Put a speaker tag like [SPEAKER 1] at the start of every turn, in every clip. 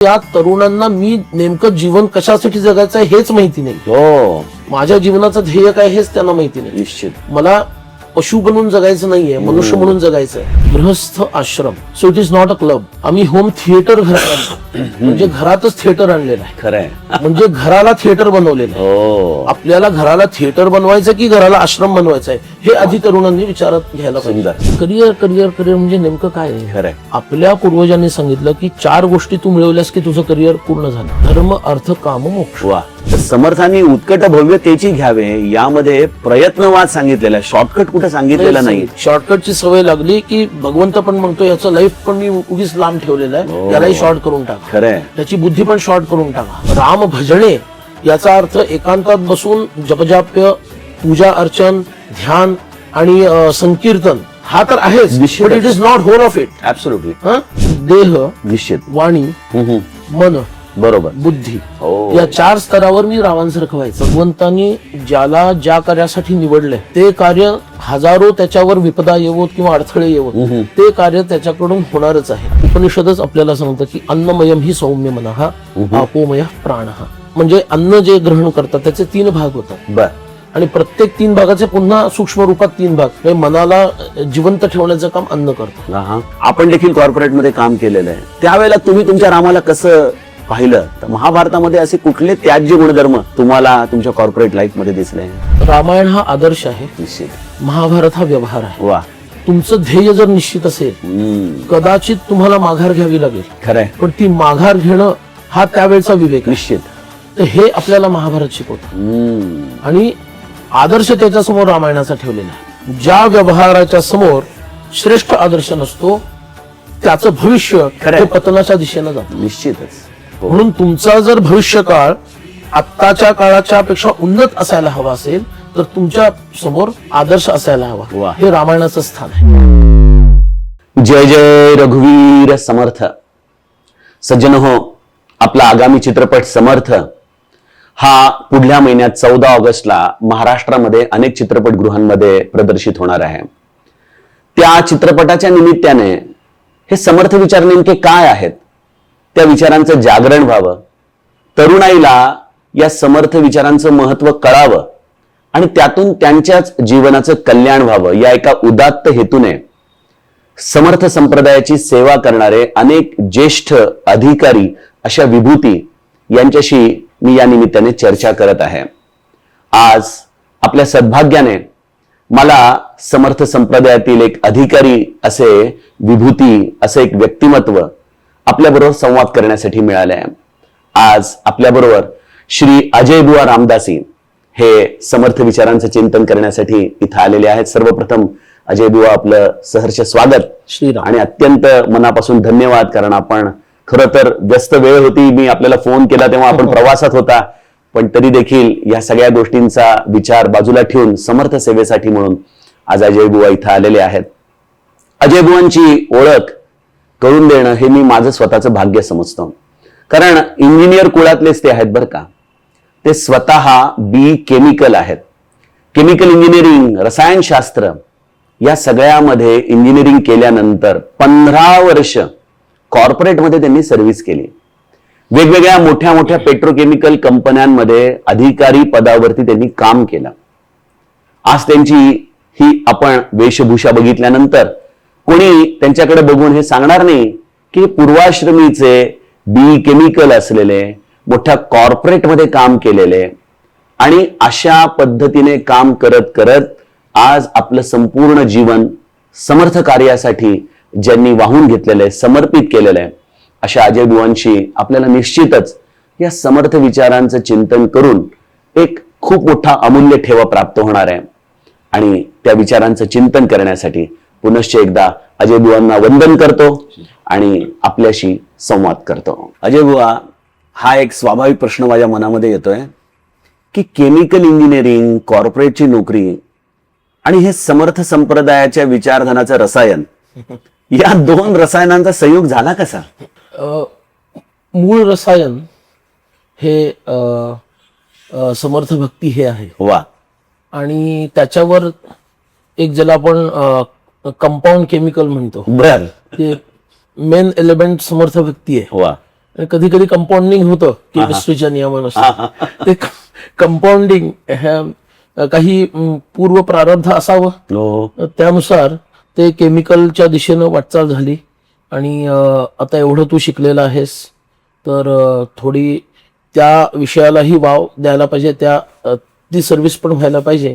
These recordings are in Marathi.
[SPEAKER 1] या तरुणांना मी नेमकं जीवन कशासाठी जगायचं आहे हेच माहिती नाही.
[SPEAKER 2] हो,
[SPEAKER 1] माझ्या जीवनाचं ध्येय काय हेच त्यांना माहिती नाही.
[SPEAKER 2] निश्चित.
[SPEAKER 1] मला पशु बनून जगायचं नाहीये, मनुष्य म्हणून जगायचंय. गृहस्थ आश्रम, so it is not a club. आम्ही होम थिएटर घरात म्हणजे घरातच थिएटर आणलेलं आहे.
[SPEAKER 2] खरंय.
[SPEAKER 1] म्हणजे घराला थिएटर बनवलेलं आहे.
[SPEAKER 2] हो,
[SPEAKER 1] आपल्याला घराला थिएटर बनवायचं की घराला आश्रम बनवायचं आहे हे आधी तरुणांनी विचारात घ्यायला पाहिजे. करिअर करिअर करिअर म्हणजे नेमकं काय आहे?
[SPEAKER 2] खरंय.
[SPEAKER 1] आपल्या पूर्वजांनी सांगितलं की 4 गोष्टी तू मिळवल्यास की तुझं करिअर पूर्ण झालं. धर्म, अर्थ, काम, मोक्ष.
[SPEAKER 2] वा. समर्थांनी उत्कट भव्यतेची घ्यावे यामध्ये प्रयत्नवाद सांगितलेला आहे, शॉर्टकट कुठे सांगितलेला नाही.
[SPEAKER 1] शॉर्टकटची सवय लागली की भगवंत पण म्हणतो याचं लाईफ पण मी उगीच लांब ठेवलेलं आहे, यालाही शॉर्ट करून टाका.
[SPEAKER 2] खरंय.
[SPEAKER 1] त्याची बुद्धी पण शॉर्ट करून टाका. राम भजणे याचा अर्थ एकांतात बसून जपजाप्य, पूजा अर्चन, ध्यान आणि संकीर्तन हा तर आहेच, but it is not whole of it.
[SPEAKER 2] Absolutely.
[SPEAKER 1] देह,
[SPEAKER 2] निश्चित.
[SPEAKER 1] वाणी, मन,
[SPEAKER 2] बरोबर.
[SPEAKER 1] बुद्धी,
[SPEAKER 2] हो.
[SPEAKER 1] या 4 स्तरावर मी रावांसारखं व्हायचं. भगवंतांनी ज्याला ज्या कार्यासाठी निवडलंय ते कार्य हजारो त्याच्यावर विपदा येवोत किंवा अडथळे येवोत ते कार्य त्याच्याकडून होणारच आहे. उपनिषदच आपल्याला सांगतं की अन्नमयम ही सौम्य मनः अपोमय प्राणः. म्हणजे अन्न जे ग्रहण करतात त्याचे 3 भाग होतात.
[SPEAKER 2] बर.
[SPEAKER 1] आणि प्रत्येक 3 भागाचे पुन्हा सूक्ष्म रूपात 3 भाग. हे मनाला जिवंत ठेवण्याचं काम अन्न करतं.
[SPEAKER 2] आपण देखील कॉर्पोरेट मध्ये काम केलेलं आहे. त्यावेळेला तुम्ही तुमच्या रामाला कसं पाहिलं? तर महाभारतामध्ये असे कुठले त्याज्य गुणधर्म तुम्हाला तुमच्या कॉर्पोरेट लाईफ मध्ये दिसले?
[SPEAKER 1] रामायण हा आदर्श आहे,
[SPEAKER 2] निश्चित.
[SPEAKER 1] महाभारत हा व्यवहार आहे.
[SPEAKER 2] वा.
[SPEAKER 1] तुमचं ध्येय जर निश्चित असेल कदाचित तुम्हाला माघार घ्यावी लागेल,
[SPEAKER 2] खरंय.
[SPEAKER 1] पण ती माघार घेणं हा त्यावेळचा विवेक आहे.
[SPEAKER 2] निश्चित.
[SPEAKER 1] तर हे आपल्याला महाभारत शिकवतं. आणि आदर्श त्याच्या समोर रामायणाचा ठेवलेला आहे. ज्या व्यवहाराच्या समोर श्रेष्ठ आदर्श नसतो त्याचं भविष्य हे पतनाच्या दिशेनं जातं.
[SPEAKER 2] निश्चितच.
[SPEAKER 1] म्हणून तुमचा जर भविष्यकाळ आत्ताच्या काळाच्या पेक्षा उन्नत असायला हवा असेल तर तुमच्या समोर आदर्श असायला हवा. हे रामायणाचं स्थान आहे.
[SPEAKER 2] जय जय रघुवीर समर्थ. सज्जन हो, आपला आगामी चित्रपट समर्थ हा पुढल्या महिन्यात 14 ऑगस्टला महाराष्ट्रामध्ये अनेक चित्रपटगृहांमध्ये प्रदर्शित होणार आहे. त्या चित्रपटाच्या निमित्ताने हे समर्थ विचार नेमके काय आहेत, त्या विचारांचं जागरण व्हावं, तरुणाईला या समर्थ विचारांचं महत्व कळावं आणि त्यातून त्यांच्याच जीवनाचं कल्याण व्हावं या एका उदात्त हेतूने समर्थ संप्रदायाची सेवा करणारे अनेक ज्येष्ठ अधिकारी अशा विभूती यांच्याशी मी या निमित्ताने चर्चा करत आहे. आज आपल्या सद्भाग्याने मला समर्थ संप्रदायातील एक अधिकारी असे विभूती, असे एक व्यक्तिमत्व आपल्याबरोबर संवाद करण्यासाठी मिळाले आहे. आज आपल्याबरोबर श्री अजय बुवा रामदासी हे समर्थ विचारांचं चिंतन करण्यासाठी इथं आलेले आहेत. सर्वप्रथम अजय बुवा, आपलं सहर्ष स्वागत
[SPEAKER 1] श्रीराम.
[SPEAKER 2] आणि अत्यंत मनापासून धन्यवाद. कारण आपण खरं तर व्यस्त वेळ होती, मी आपल्याला फोन केला तेव्हा आपण प्रवासात होता, पण तरी देखील या सगळ्या गोष्टींचा विचार बाजूला ठेवून समर्थ सेवेसाठी म्हणून आज अजय बुवा इथं आलेले आहेत. अजय बुवांची ओळख करून देणं हे मी माझं स्वतःचं भाग्य समजतो. कारण इंजिनियर कुळातलेच ते आहेत बरं का. ते स्वतः बी केमिकल आहेत. केमिकल इंजिनिअरिंग, रसायनशास्त्र या सगळ्यामध्ये इंजिनिअरिंग केल्यानंतर 15 वर्ष कॉर्पोरेटमध्ये त्यांनी सर्व्हिस केली. वेगवेगळ्या मोठ्या मोठ्या पेट्रोकेमिकल कंपन्यांमध्ये अधिकारी पदावरती त्यांनी काम केलं. आज त्यांची ही आपण वेशभूषा बघितल्यानंतर कोणी त्यांच्याकडे बघून हे सांगणार नाही की पूर्वाश्रमीचे बी केमिकल असलेले, मोठ्या कॉर्पोरेटमध्ये काम केलेले आणि अशा पद्धतीने काम करत करत आज आपलं संपूर्ण जीवन समर्थ कार्यासाठी ज्यांनी वाहून घेतलेलं आहे, समर्पित केलेलं आहे, अशा अजय बुवांशी आपल्याला निश्चितच या समर्थ विचारांचं चिंतन करून एक खूप मोठा अमूल्य ठेवा प्राप्त होणार आहे. आणि त्या विचारांचं चिंतन करण्यासाठी पुनश्च एकदा अजय बुवांना वंदन करतो आणि आपल्याशी संवाद करतो. अजय बुवा, हा एक स्वाभाविक प्रश्न माझ्या मनामध्ये येतोय की केमिकल इंजिनिअरिंग, कॉर्पोरेटची नोकरी आणि हे समर्थ संप्रदायाच्या विचारधनाचं रसायन, या 2 रसायनांचा संयोग झाला कसा?
[SPEAKER 1] मूळ रसायन हे समर्थ भक्ती हे आहे.
[SPEAKER 2] वा.
[SPEAKER 1] आणि त्याच्यावर एक ज्याला आपण कंपाऊंड केमिकल म्हणतो,
[SPEAKER 2] बर.
[SPEAKER 1] ते मेन एलिमेंट समर्थ व्यक्ती आहे.
[SPEAKER 2] वा.
[SPEAKER 1] कधी कधी कंपाऊंडिंग होतं केमिस्ट्रीच्या नियमानुसार. ते कंपाऊंडिंग ह्या काही पूर्व प्रारब्ध असावं, त्यानुसार ते केमिकलच्या दिशेनं वाटचाल झाली. आणि आता एवढं तू शिकलेला आहेस तर थोडी त्या विषयालाही वाव द्यायला पाहिजे, ती सर्व्हिस पण व्हायला पाहिजे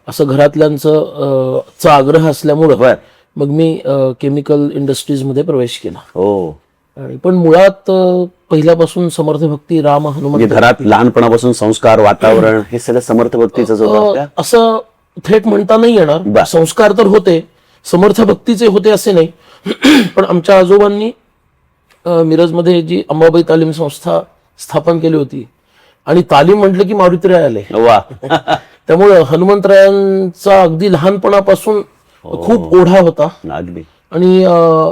[SPEAKER 1] असं घरातल्यांचा आग्रह असल्यामुळं मग मी केमिकल इंडस्ट्रीज मध्ये प्रवेश केला. आणि पण मुळात पहिल्यापासून समर्थ भक्ती, राम हनुमान,
[SPEAKER 2] घरात लहानपणापासून संस्कार, वातावरण हे सगळं समर्थ भक्तीच
[SPEAKER 1] असं थेट म्हणता नाही येणार. संस्कार तर होते, समर्थ भक्तीचे होते असे नाही. पण आमच्या आजोबांनी मिरजमध्ये जी अंबाबाई तालीम संस्था स्थापन केली होती आणि तालीम म्हटलं की मारुतीराय आले. त्यामुळं हनुमंतरायांचा अगदी लहानपणापासून खूप ओढा होता. आणि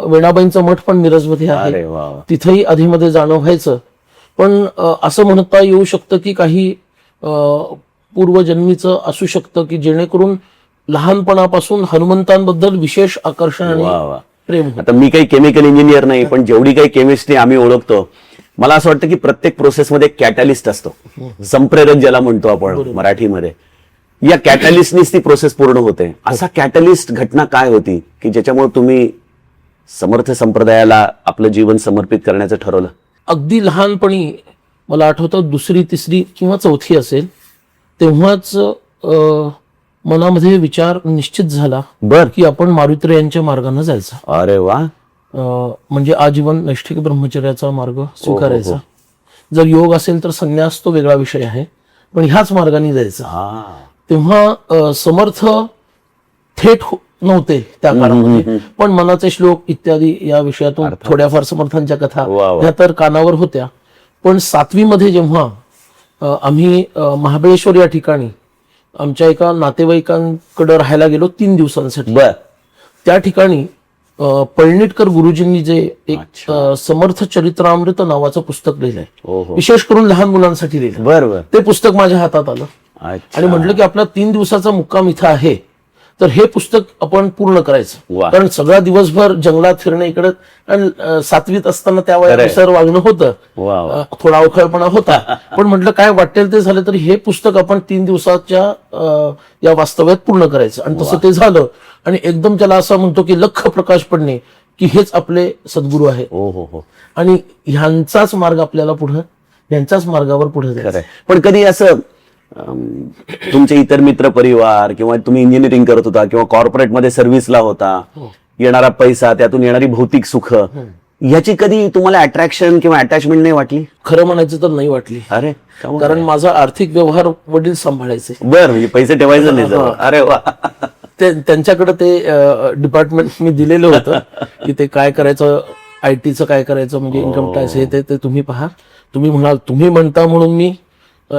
[SPEAKER 1] वेणाबाईंचा मठ पण मिरजमध्ये आहे, तिथेही आधीमध्ये जाणं व्हायचं. पण असं म्हणता येऊ शकतं की काही पूर्वजन्मीचं असू शकतं की जेणेकरून लहानपणापासून हनुमंतांबद्दल विशेष आकर्षण आणि प्रेम.
[SPEAKER 2] आता मी काही केमिकल इंजिनियर नाही, पण जेवढी काही केमिस्ट्री आम्ही ओळखतो, मला असं वाटतं की प्रत्येक प्रोसेसमध्ये कॅटॅलिस्ट असतो, संप्रेरक ज्याला म्हणतो आपण मराठीमध्ये. या कॅटॅलिस्टनीच ती प्रोसेस पूर्ण होते. असा कॅटॅलिस्ट घटना काय होती की ज्याच्यामुळे तुम्ही समर्थ संप्रदायाला आपलं जीवन समर्पित करण्याचं ठरवलं?
[SPEAKER 1] अगदी लहानपणी मला आठवतं, 2री, 3री किंवा 4थी असेल तेव्हाच मनामध्ये विचार निश्चित झाला की आपण मारुतीरायांच्या मार्गाने जायचं.
[SPEAKER 2] अरे वा.
[SPEAKER 1] म्हणजे आजीवन नैष्ठिक ब्रह्मचर्याचा मार्ग स्वीकारायचा. जर योग असेल तर संन्यास तो वेगळा विषय आहे, पण ह्याच मार्गाने जायचं. तेव्हा समर्थ थेट नव्हते त्या काळामध्ये, पण मनाचे श्लोक इत्यादी या विषयातून थोड्याफार समर्थांच्या कथा ह्या तर कानावर होत्या. पण 7वी मध्ये जेव्हा आम्ही महाबळेश्वर या ठिकाणी आमच्या एका नातेवाईकांकडे राहायला गेलो 3 दिवसांसाठी, त्या ठिकाणी पळणीटकर गुरुजींनी जे एक समर्थ चरित्रामृत नावाचं पुस्तक लिहिलंय, विशेष करून लहान मुलांसाठी लिहिलं. ते पुस्तक माझ्या हातात आलं आणि म्हटलं की आपला 3 दिवसाचा मुक्काम इथं आहे, तर हे पुस्तक आपण पूर्ण करायचं. कारण सगळा दिवसभर जंगलात फिरणे इकडे, आणि 7वीत असताना त्या वयानुसार वागणं होतं, थोडा अवखळपणा होता. पण म्हटलं काय वाटेल ते झालं, तरी हे पुस्तक आपण 3 दिवसाच्या या वास्तव्यात पूर्ण करायचं. आणि तसं ते झालं. आणि एकदम त्याला असं म्हणतो की लख प्रकाश पडणे की हेच आपले सद्गुरू आहे आणि ह्यांचाच मार्ग आपल्याला पुढे, ह्यांच्याच मार्गावर पुढे जायचं.
[SPEAKER 2] पण कधी असं तुमचे इतर मित्र परिवार किंवा तुम्ही इंजिनिअरिंग करत होता किंवा कॉर्पोरेटमध्ये सर्व्हिसला होता, येणारा पैसा, त्यातून येणारी भौतिक सुख, याची कधी तुम्हाला अट्रॅक्शन किंवा अटॅचमेंट नाही वाटली?
[SPEAKER 1] खरं म्हणायचं तर नाही वाटली.
[SPEAKER 2] अरे,
[SPEAKER 1] कारण माझा आर्थिक व्यवहार वडील सांभाळायचे.
[SPEAKER 2] म्हणजे पैसे ठेवायचं नाही. अरे वा.
[SPEAKER 1] त्यांच्याकडे ते डिपार्टमेंट मी दिलेलं होतं की ते काय करायचं, IT चं काय करायचं, म्हणजे इन्कम टॅक्स हे ते तुम्ही पहा. तुम्ही म्हणाल, तुम्ही म्हणता म्हणून मी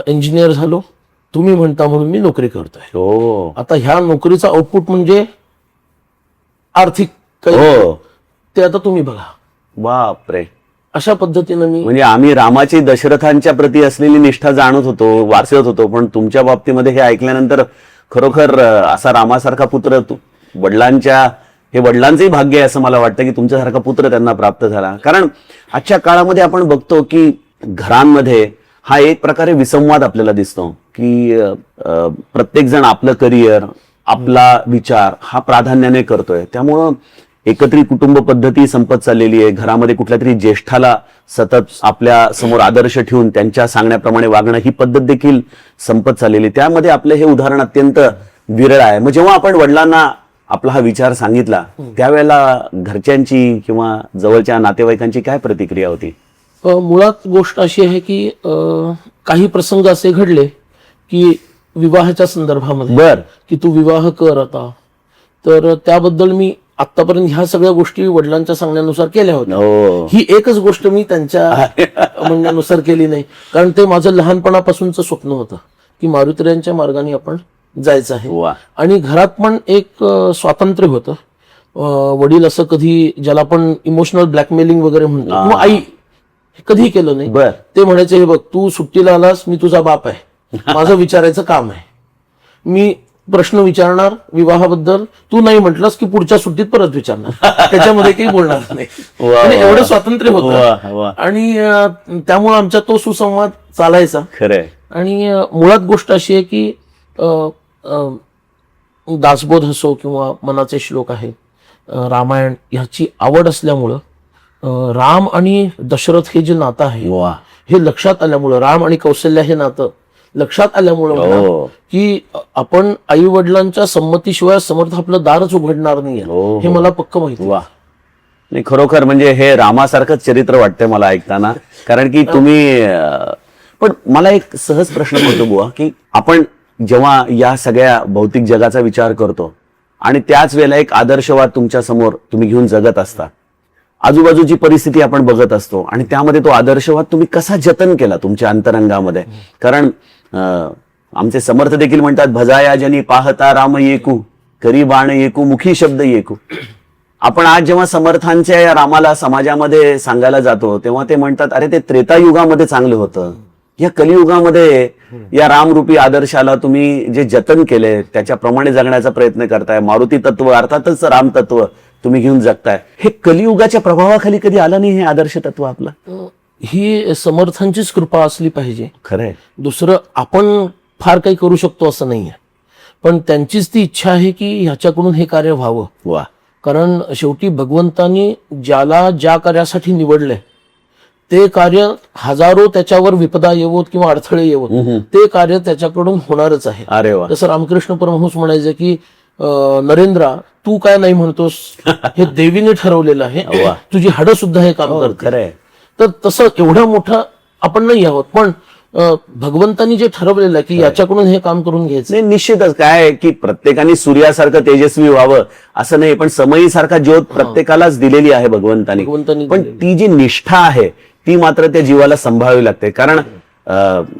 [SPEAKER 1] इंजिनियर झालो, तुम्ही म्हणता म्हणून मी नोकरी करतोय. आता ह्या नोकरीचा आउटपुट म्हणजे आर्थिक ते आता तुम्ही बघा.
[SPEAKER 2] बापरे.
[SPEAKER 1] अशा पद्धतीनं मी,
[SPEAKER 2] म्हणजे आम्ही रामाची दशरथांच्या प्रती असलेली निष्ठा जाणत होतो, वाचत होतो, पण तुमच्या बाबतीमध्ये हे ऐकल्यानंतर खरोखर असा रामासारखा पुत्र, हे वडिलांचंही भाग्य आहे असं मला वाटतं की तुमच्यासारखा पुत्र त्यांना प्राप्त झाला. कारण आजच्या काळामध्ये आपण बघतो की घरांमध्ये हा एक प्रकारे विसंवाद आपल्याला दिसतो की प्रत्येक जण आपलं करिअर, आपला विचार हा प्राधान्याने करतोय. त्यामुळं एकत्रित कुटुंब पद्धती संपत चाललेली आहे. घरामध्ये कुठल्या तरी ज्येष्ठाला सतत आपल्या समोर आदर्श ठेवून त्यांच्या सांगण्याप्रमाणे वागणं, ही पद्धत देखील संपत चाललेली. त्यामध्ये आपलं हे उदाहरण अत्यंत विरळ आहे. मग जेव्हा आपण वडिलांना आपला हा विचार सांगितला, त्यावेळेला घरच्यांची किंवा जवळच्या नातेवाईकांची काय प्रतिक्रिया होती?
[SPEAKER 1] मुळात गोष्ट अशी आहे की काही प्रसंग असे घडले की विवाहाच्या संदर्भामध्ये की तू विवाह कर आता, तर त्याबद्दल मी आतापर्यंत ह्या सगळ्या गोष्टी वडिलांच्या सांगण्यानुसार केल्या होत्या. ही एकच गोष्ट मी त्यांच्या म्हणण्यानुसार केली नाही, कारण ते माझं लहानपणापासूनचं स्वप्न होतं की मारुतीरायांच्या मार्गाने आपण जायचं आहे. आणि घरात पण एक स्वातंत्र्य होतं. वडील असं कधी, ज्याला आपण इमोशनल ब्लॅकमेलिंग वगैरे म्हणतो, किंवा आई, कधी केलं नाही. ते म्हणायचे, हे बघ, तू सुट्टीला आलास, मी तुझा बाप आहे, माझं विचारायचं काम आहे. मी प्रश्न विचारणार विवाहाबद्दल, तू नाही म्हटलंस की पुढच्या सुट्टीत परत विचारणार, त्याच्यामध्ये काही बोलणार नाही.
[SPEAKER 2] वा,
[SPEAKER 1] आणि
[SPEAKER 2] वा.
[SPEAKER 1] एवढं स्वातंत्र्य
[SPEAKER 2] वा,
[SPEAKER 1] होतं
[SPEAKER 2] वा.
[SPEAKER 1] आणि त्यामुळे आमचा तो सुसंवाद चालायचा.
[SPEAKER 2] खरंय.
[SPEAKER 1] आणि मुळात गोष्ट अशी आहे की दासबोध असो किंवा मनाचे श्लोक आहेत, रामायण ह्याची आवड असल्यामुळं राम आणि दशरथ हे जे नातं आहे
[SPEAKER 2] वा.
[SPEAKER 1] हे लक्षात आल्यामुळं, राम आणि कौशल्या हे नातं लक्षात आल्यामुळं म्हणा,
[SPEAKER 2] हो.
[SPEAKER 1] की आपण आई वडिलांच्या संमतीशिवाय समर्थ आपलं दारच उघडणार नाहीये,
[SPEAKER 2] हो.
[SPEAKER 1] हे मला पक्क माहिती.
[SPEAKER 2] वा. नाही, खरोखर म्हणजे हे रामासारखंच चरित्र वाटतंय मला ऐकताना. कारण की तुम्ही पण मला एक सहज प्रश्न पडतो बुवा, की आपण जेव्हा या सगळ्या भौतिक जगाचा विचार करतो आणि त्याच वेळेला एक आदर्शवाद तुमच्या समोर तुम्ही घेऊन जगत असता, आजूबाजूची परिस्थिती आपण बघत असतो आणि त्यामध्ये तो आदर्शवाद तुम्ही कसा जतन केला तुमच्या अंतरंगामध्ये. कारण आमचे समर्थ देखील म्हणतात, भजाया जनी पाहता राम येकू, करी बाण येकू, मुखी शब्द येकू. आपण आज जेव्हा समर्थांच्या या रामाला समाजामध्ये सांगायला जातो तेव्हा ते म्हणतात, अरे ते त्रेतायुगामध्ये चांगलं होतं, या कलियुगामध्ये या रामरूपी आदर्शाला तुम्ही जे जतन केले त्याच्याप्रमाणे जगण्याचा प्रयत्न करताय. मारुती तत्व अर्थातच राम तत्व तुम्ही घेऊन जगताय. हे कलियुगाच्या प्रभावाखाली कधी आलं नाही हे आदर्श तत्व आपलं?
[SPEAKER 1] ही समर्थांचीच कृपा असली पाहिजे.
[SPEAKER 2] खरंय.
[SPEAKER 1] दुसरं आपण फार काही करू शकतो असं नाहीये, पण त्यांचीच ती इच्छा आहे की ह्याच्याकडून हे कार्य व्हावं.
[SPEAKER 2] वा.
[SPEAKER 1] कारण शेवटी भगवंतांनी ज्याला ज्या कार्यासाठी निवडलंय ते कार्य हजारो त्याच्यावर विपदा येवोत किंवा अडथळे येवोत, ते कार्य त्याच्याकडून होणारच आहे.
[SPEAKER 2] अरे वा.
[SPEAKER 1] जसं रामकृष्ण परमहंस म्हणायचे की नरेंद्रा तू काय नाही म्हणतोस, हे देवीने ठरवलेलं आहे, तुझी हाडं सुद्धा हे काम करते.
[SPEAKER 2] खरंय.
[SPEAKER 1] तर तसं एवढं मोठं आपण नाही आहोत, पण भगवंतांनी जे ठरवलेलं आहे की याच्याकडून हे काम करून घ्यायचं.
[SPEAKER 2] नाही, निश्चितच काय आहे की प्रत्येकाने सूर्यासारखं तेजस्वी व्हावं असं नाही, पण समयीसारखा ज्योत प्रत्येकालाच दिलेली आहे भगवंतानी. पण ती जी निष्ठा आहे ती मात्र त्या जीवाला सांभाळावी लागते. कारण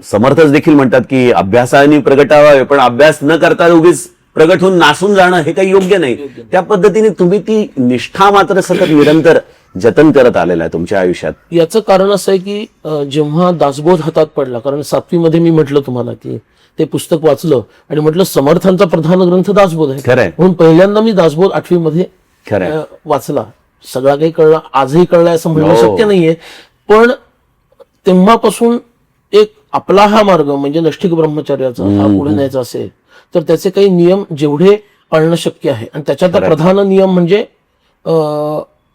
[SPEAKER 2] समर्थच देखील म्हणतात की अभ्यासाने प्रगटावावे, पण अभ्यास न करता उगीच प्रगट होऊन नासून जाणं हे काही योग्य नाही. त्या पद्धतीने तुम्ही ती निष्ठा मात्र सतत निरंतर जतन करत आलेला आहे तुमच्या आयुष्यात.
[SPEAKER 1] याचं कारण असं आहे की जेव्हा दासबोध हातात पडला, कारण 7वीमध्ये मी म्हटलं तुम्हाला की ते पुस्तक वाचलं आणि म्हटलं समर्थांचा प्रधान ग्रंथ दासबोध आहे.
[SPEAKER 2] खरंय.
[SPEAKER 1] म्हणून पहिल्यांदा मी दासबोध 8वीमध्ये
[SPEAKER 2] खरंय.
[SPEAKER 1] वाचला. सगळा काही कळला, आजही कळलाय असं म्हणणं शक्य नाहीये, पण तेव्हापासून एक आपला हा मार्ग म्हणजे नष्टिक ब्रह्मचर्याचा हा पुढे न्यायचा असेल तर त्याचे काही नियम जेवढे पाळणं शक्य आहे, आणि त्याच्यात प्रधान नियम म्हणजे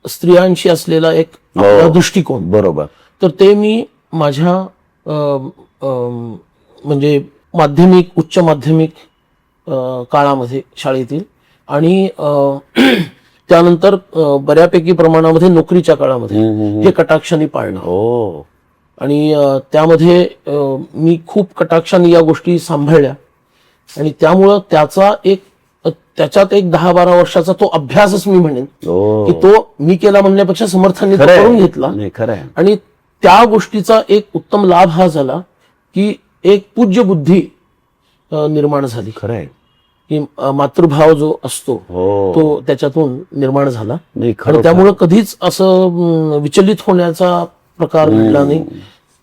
[SPEAKER 1] स्त्रियांशी असलेला एक दृष्टिकोन.
[SPEAKER 2] बरोबर.
[SPEAKER 1] तर ते मी माझ्या म्हणजे माध्यमिक उच्च माध्यमिक काळामध्ये शाळेतील आणि त्यानंतर बऱ्यापैकी प्रमाणामध्ये नोकरीच्या काळामध्ये हे कटाक्षाने पाळणं. आणि त्यामध्ये मी खूप कटाक्षाने या गोष्टी सांभाळल्या आणि त्यामुळं त्याच्यात एक 10-12 वर्षाचा तो अभ्यासच मी म्हणेन की तो मी केला म्हणण्यापेक्षा समर्थांनी करून घेतला. आणि त्या गोष्टीचा एक उत्तम लाभ हा झाला की एक पूज्य बुद्धी निर्माण झाली.
[SPEAKER 2] खरंय.
[SPEAKER 1] की मातृभाव जो असतो तो त्याच्यातून निर्माण झाला आणि त्यामुळं कधीच असं विचलित होण्याचा प्रकार घडला नाही.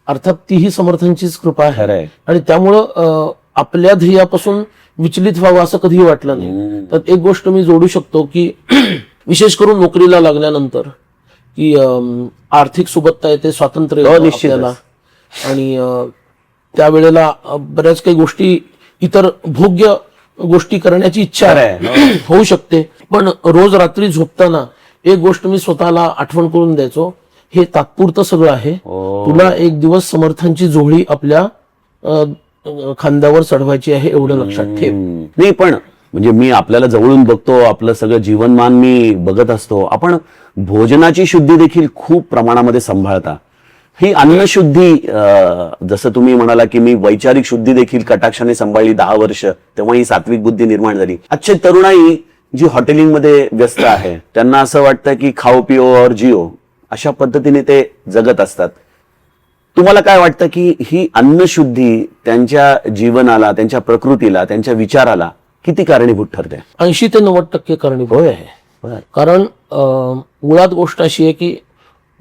[SPEAKER 1] अर्थात तीही समर्थांचीच कृपा आहे आणि त्यामुळं आपल्या ध्येयापासून विचलित व्हावं असं कधीही वाटलं नाही. तर एक गोष्ट मी जोडू शकतो की विशेष करून नोकरीला लागल्यानंतर की आर्थिक सुबत्ता येते, स्वातंत्र्य आपल्याला, आणि त्यावेळेला बऱ्याच काही गोष्टी इतर भोग्य गोष्टी करण्याची इच्छा होऊ शकते. पण रोज रात्री झोपताना एक गोष्ट मी स्वतःला आठवण करून द्यायचो, हे तात्पुरतं सगळं आहे, तुला एक दिवस समर्थांची जोळी आपल्या खांद्यावर चढवायची आहे, एवढं लक्षात ठेव.
[SPEAKER 2] नाही, पण म्हणजे मी आपल्याला जवळून बघतो, आपलं सगळं जीवनमान मी बघत असतो, आपण भोजनाची शुद्धी देखील खूप प्रमाणामध्ये सांभाळता. ही अन्नशुद्धी, जसं तुम्ही म्हणाला की मी वैचारिक शुद्धी देखील कटाक्षाने सांभाळली 10 वर्ष, तेव्हा ही सात्विक बुद्धी निर्माण झाली. आजची तरुणाई जी हॉटेलिंग मध्ये व्यस्त आहे त्यांना असं वाटतं की खाओ पिओ और जिओ अशा पद्धतीने ते जगत असतात. तुम्हाला काय वाटतं की ही अन्नशुद्धी त्यांच्या जीवनाला, त्यांच्या प्रकृतीला, त्यांच्या विचाराला किती कारणीभूत ठरते?
[SPEAKER 1] 80 ते 90% कारणीभूत आहे. कारण मुळात गोष्ट अशी आहे की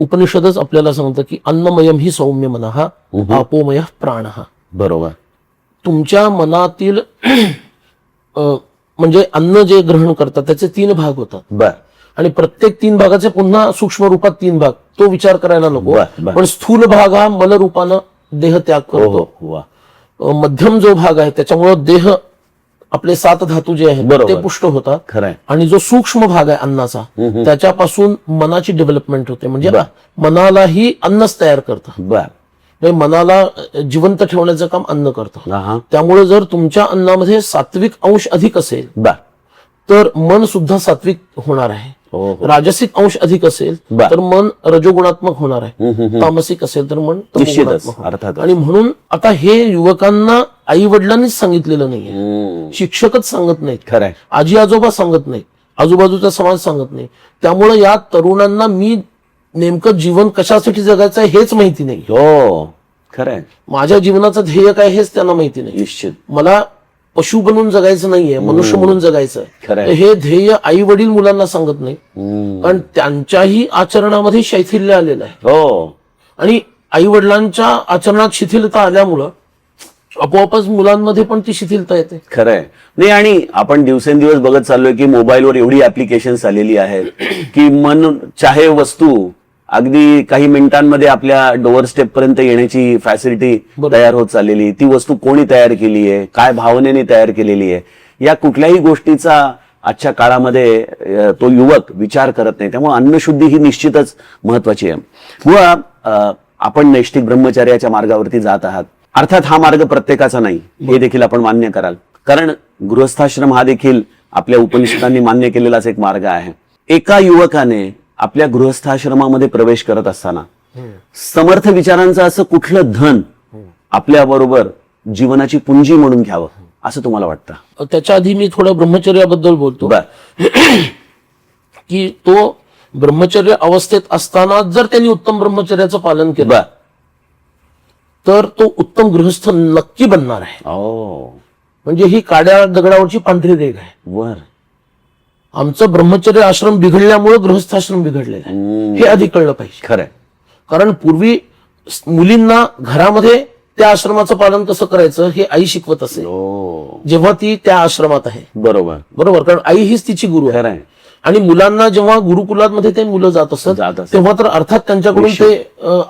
[SPEAKER 1] उपनिषदच आपल्याला सांगतं की अन्नमयम ही सौम्य मनः आपोमय प्राणः.
[SPEAKER 2] बरोबर.
[SPEAKER 1] तुमच्या मनातील म्हणजे अन्न जे ग्रहण करतात त्याचे 3 भाग होतात
[SPEAKER 2] बर
[SPEAKER 1] आणि प्रत्येक 3 भागाचे पुन्हा सूक्ष्म रूपात 3 भाग, तो विचार करायला नको.
[SPEAKER 2] बर.
[SPEAKER 1] पण स्थूल भाग हा मल रूपानं देह त्याग करतो.
[SPEAKER 2] वा
[SPEAKER 1] मध्यम जो भाग आहे त्याच्यामुळे देह आपले 7 धातू जे आहेत
[SPEAKER 2] बरोबर.
[SPEAKER 1] ते पुष्ट होतात.
[SPEAKER 2] खरंय.
[SPEAKER 1] आणि जो सूक्ष्म भाग आहे अन्नाचा त्याच्यापासून मनाची डेव्हलपमेंट होते. म्हणजे मनालाही अन्नच तयार करतं.
[SPEAKER 2] बर
[SPEAKER 1] म्हणजे मनाला जिवंत ठेवण्याचं काम अन्न करतं.
[SPEAKER 2] हा
[SPEAKER 1] त्यामुळे जर तुमच्या अन्नामध्ये सात्विक अंश अधिक असेल
[SPEAKER 2] बर
[SPEAKER 1] तर मन सुद्धा सात्विक होणार आहे.
[SPEAKER 2] हो
[SPEAKER 1] राजसिक अंश अधिक असेल
[SPEAKER 2] बर.
[SPEAKER 1] तर मन रजोगुणात्मक होणार आहे. तामसिक असेल तर मन
[SPEAKER 2] निश्चितच
[SPEAKER 1] तमोगुणात्मक होणार.
[SPEAKER 2] अर्थात
[SPEAKER 1] आणि म्हणून आता हे युवकांना आई वडिलांनीच सांगितलेलं नाहीये, शिक्षकच सांगत नाहीत,
[SPEAKER 2] खरंय.
[SPEAKER 1] आजी आजोबा सांगत नाहीत, आजूबाजूचा समाज सांगत नाही. त्यामुळे या तरुणांना मी नेमकं जीवन कशासाठी जगायचं आहे हेच माहिती नाही.
[SPEAKER 2] हो खरंय.
[SPEAKER 1] माझ्या जीवनाचं ध्येय काय हेच त्यांना माहिती नाही.
[SPEAKER 2] निश्चित
[SPEAKER 1] मला पशु बनून जगायचं नाहीये, मनुष्य म्हणून जगायचं
[SPEAKER 2] खरंय.
[SPEAKER 1] आहे. हे ध्येय आई वडील मुलांना सांगत नाही, कारण त्यांच्याही आचरणामध्ये शैथिल्य आलेलं आहे.
[SPEAKER 2] हो
[SPEAKER 1] आणि आई वडिलांच्या आचरणात शिथिलता आल्यामुळं आपोआपच मुलांमध्ये पण ती शिथिलता येते.
[SPEAKER 2] खरंय. नाही आणि आपण दिवसेंदिवस बघत चाललोय की मोबाईलवर एवढी ऍप्लिकेशन्स आलेली आहेत की मन चाहे वस्तू अगदी काही मिनिटांमध्ये आपल्या डोअर स्टेप पर्यंत येण्याची फॅसिलिटी तयार होत चाललेली. ती वस्तू कोणी तयार केली आहे, काय भावनेने तयार केलेली आहे, या कुठल्याही गोष्टीचा आजच्या काळामध्ये तो युवक विचार करत नाही. त्यामुळे अन्नशुद्धी ही निश्चितच महत्वाची आहे. व आपण नैष्ठिक ब्रह्मचर्याच्या मार्गावरती जात आहात. अर्थात हा मार्ग प्रत्येकाचा नाही हे देखील आपण मान्य कराल, कारण गृहस्थाश्रम हा देखील आपल्या उपनिषदांनी मान्य केलेलाच एक मार्ग आहे. एका युवकाने आपल्या गृहस्थाश्रमामध्ये प्रवेश करत असताना समर्थ विचारांचं असं कुठलं धन आपल्या बरोबर जीवनाची पुंजी म्हणून घ्यावं असं तुम्हाला वाटतं?
[SPEAKER 1] त्याच्या आधी मी थोडं ब्रह्मचर्याबद्दल बोलतो. की तो ब्रह्मचर्य अवस्थेत असताना जर त्यांनी उत्तम ब्रह्मचर्याचं पालन केलं तर तो उत्तम गृहस्थ नक्की बनणार आहे. म्हणजे ही काड्या दगडावरची पांढरी रेघ आहे.
[SPEAKER 2] वर
[SPEAKER 1] आमचं ब्रह्मचर्य आश्रम बिघडल्यामुळे गृहस्थाश्रम बिघडलेला आहे हे आधी कळलं पाहिजे.
[SPEAKER 2] खरंय.
[SPEAKER 1] कारण पूर्वी मुलींना घरामध्ये त्या आश्रमाचं पालन कसं करायचं हे आई शिकवत असे जेव्हा ती त्या आश्रमात आहे. बरोबर कारण आई हीच तिची गुरु आहे. आणि मुलांना जेव्हा गुरुकुलामध्ये ते मुलं जात असत तेव्हा तर अर्थात त्यांच्याकडून ते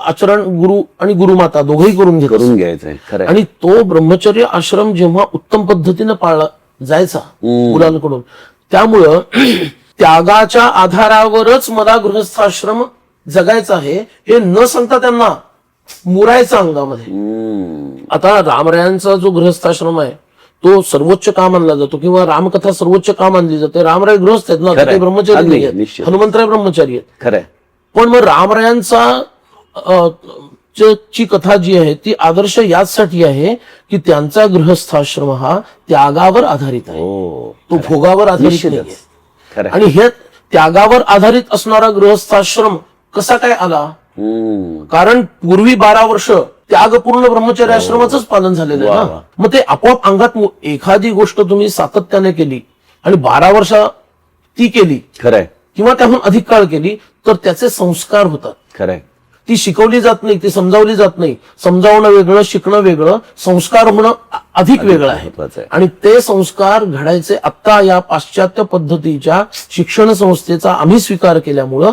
[SPEAKER 1] आचरण गुरु आणि गुरुमाता दोघंही करून
[SPEAKER 2] घ्यायचं.
[SPEAKER 1] आणि तो ब्रह्मचर्य आश्रम जेव्हा उत्तम पद्धतीने पाळला जायचा मुलांकडून, त्यामुळं त्यागाच्या आधारावरच मला गृहस्थाश्रम जगायचा आहे हे न सांगता त्यांना मुरायचा अंगामध्ये. आता रामरायांचा जो गृहस्थाश्रम आहे तो सर्वोच्च का मानला जातो किंवा रामकथा सर्वोच्च का मानली जाते? रामराय गृहस्थ आहेत ना, ते ब्रह्मचारी नाही आहेत. हनुमंतराय ब्रह्मचारी आहेत.
[SPEAKER 2] खरंय.
[SPEAKER 1] पण मग रामरायांचा ची कथा जी आहे ती आदर्श याचसाठी आहे की त्यांचा गृहस्थाश्रम हा त्यागावर आधारित आहे, तो भोगावर आधारित नाही. आणि हे त्यागावर आधारित असणारा गृहस्थाश्रम कसा काय आला? कारण पूर्वी 12 वर्ष त्यागपूर्ण ब्रह्मचर्य आश्रमाचंच पालन झालेलं आहे ना. मग ते आपोआप अंगात एखादी गोष्ट तुम्ही सातत्याने केली आणि 12 वर्ष ती केली
[SPEAKER 2] खरंय
[SPEAKER 1] किंवा त्याहून अधिक काळ केली तर त्याचे संस्कार होतात.
[SPEAKER 2] खरंय.
[SPEAKER 1] ती शिकवली जात नाही, ती समजावली जात नाही. समजावणं वेगळं, शिकणं वेगळं, संस्कार होणं अधिक वेगळं आहे. आणि ते संस्कार घडायचे आता या पाश्चात्य पद्धतीच्या शिक्षण संस्थेचा आम्ही स्वीकार केल्यामुळं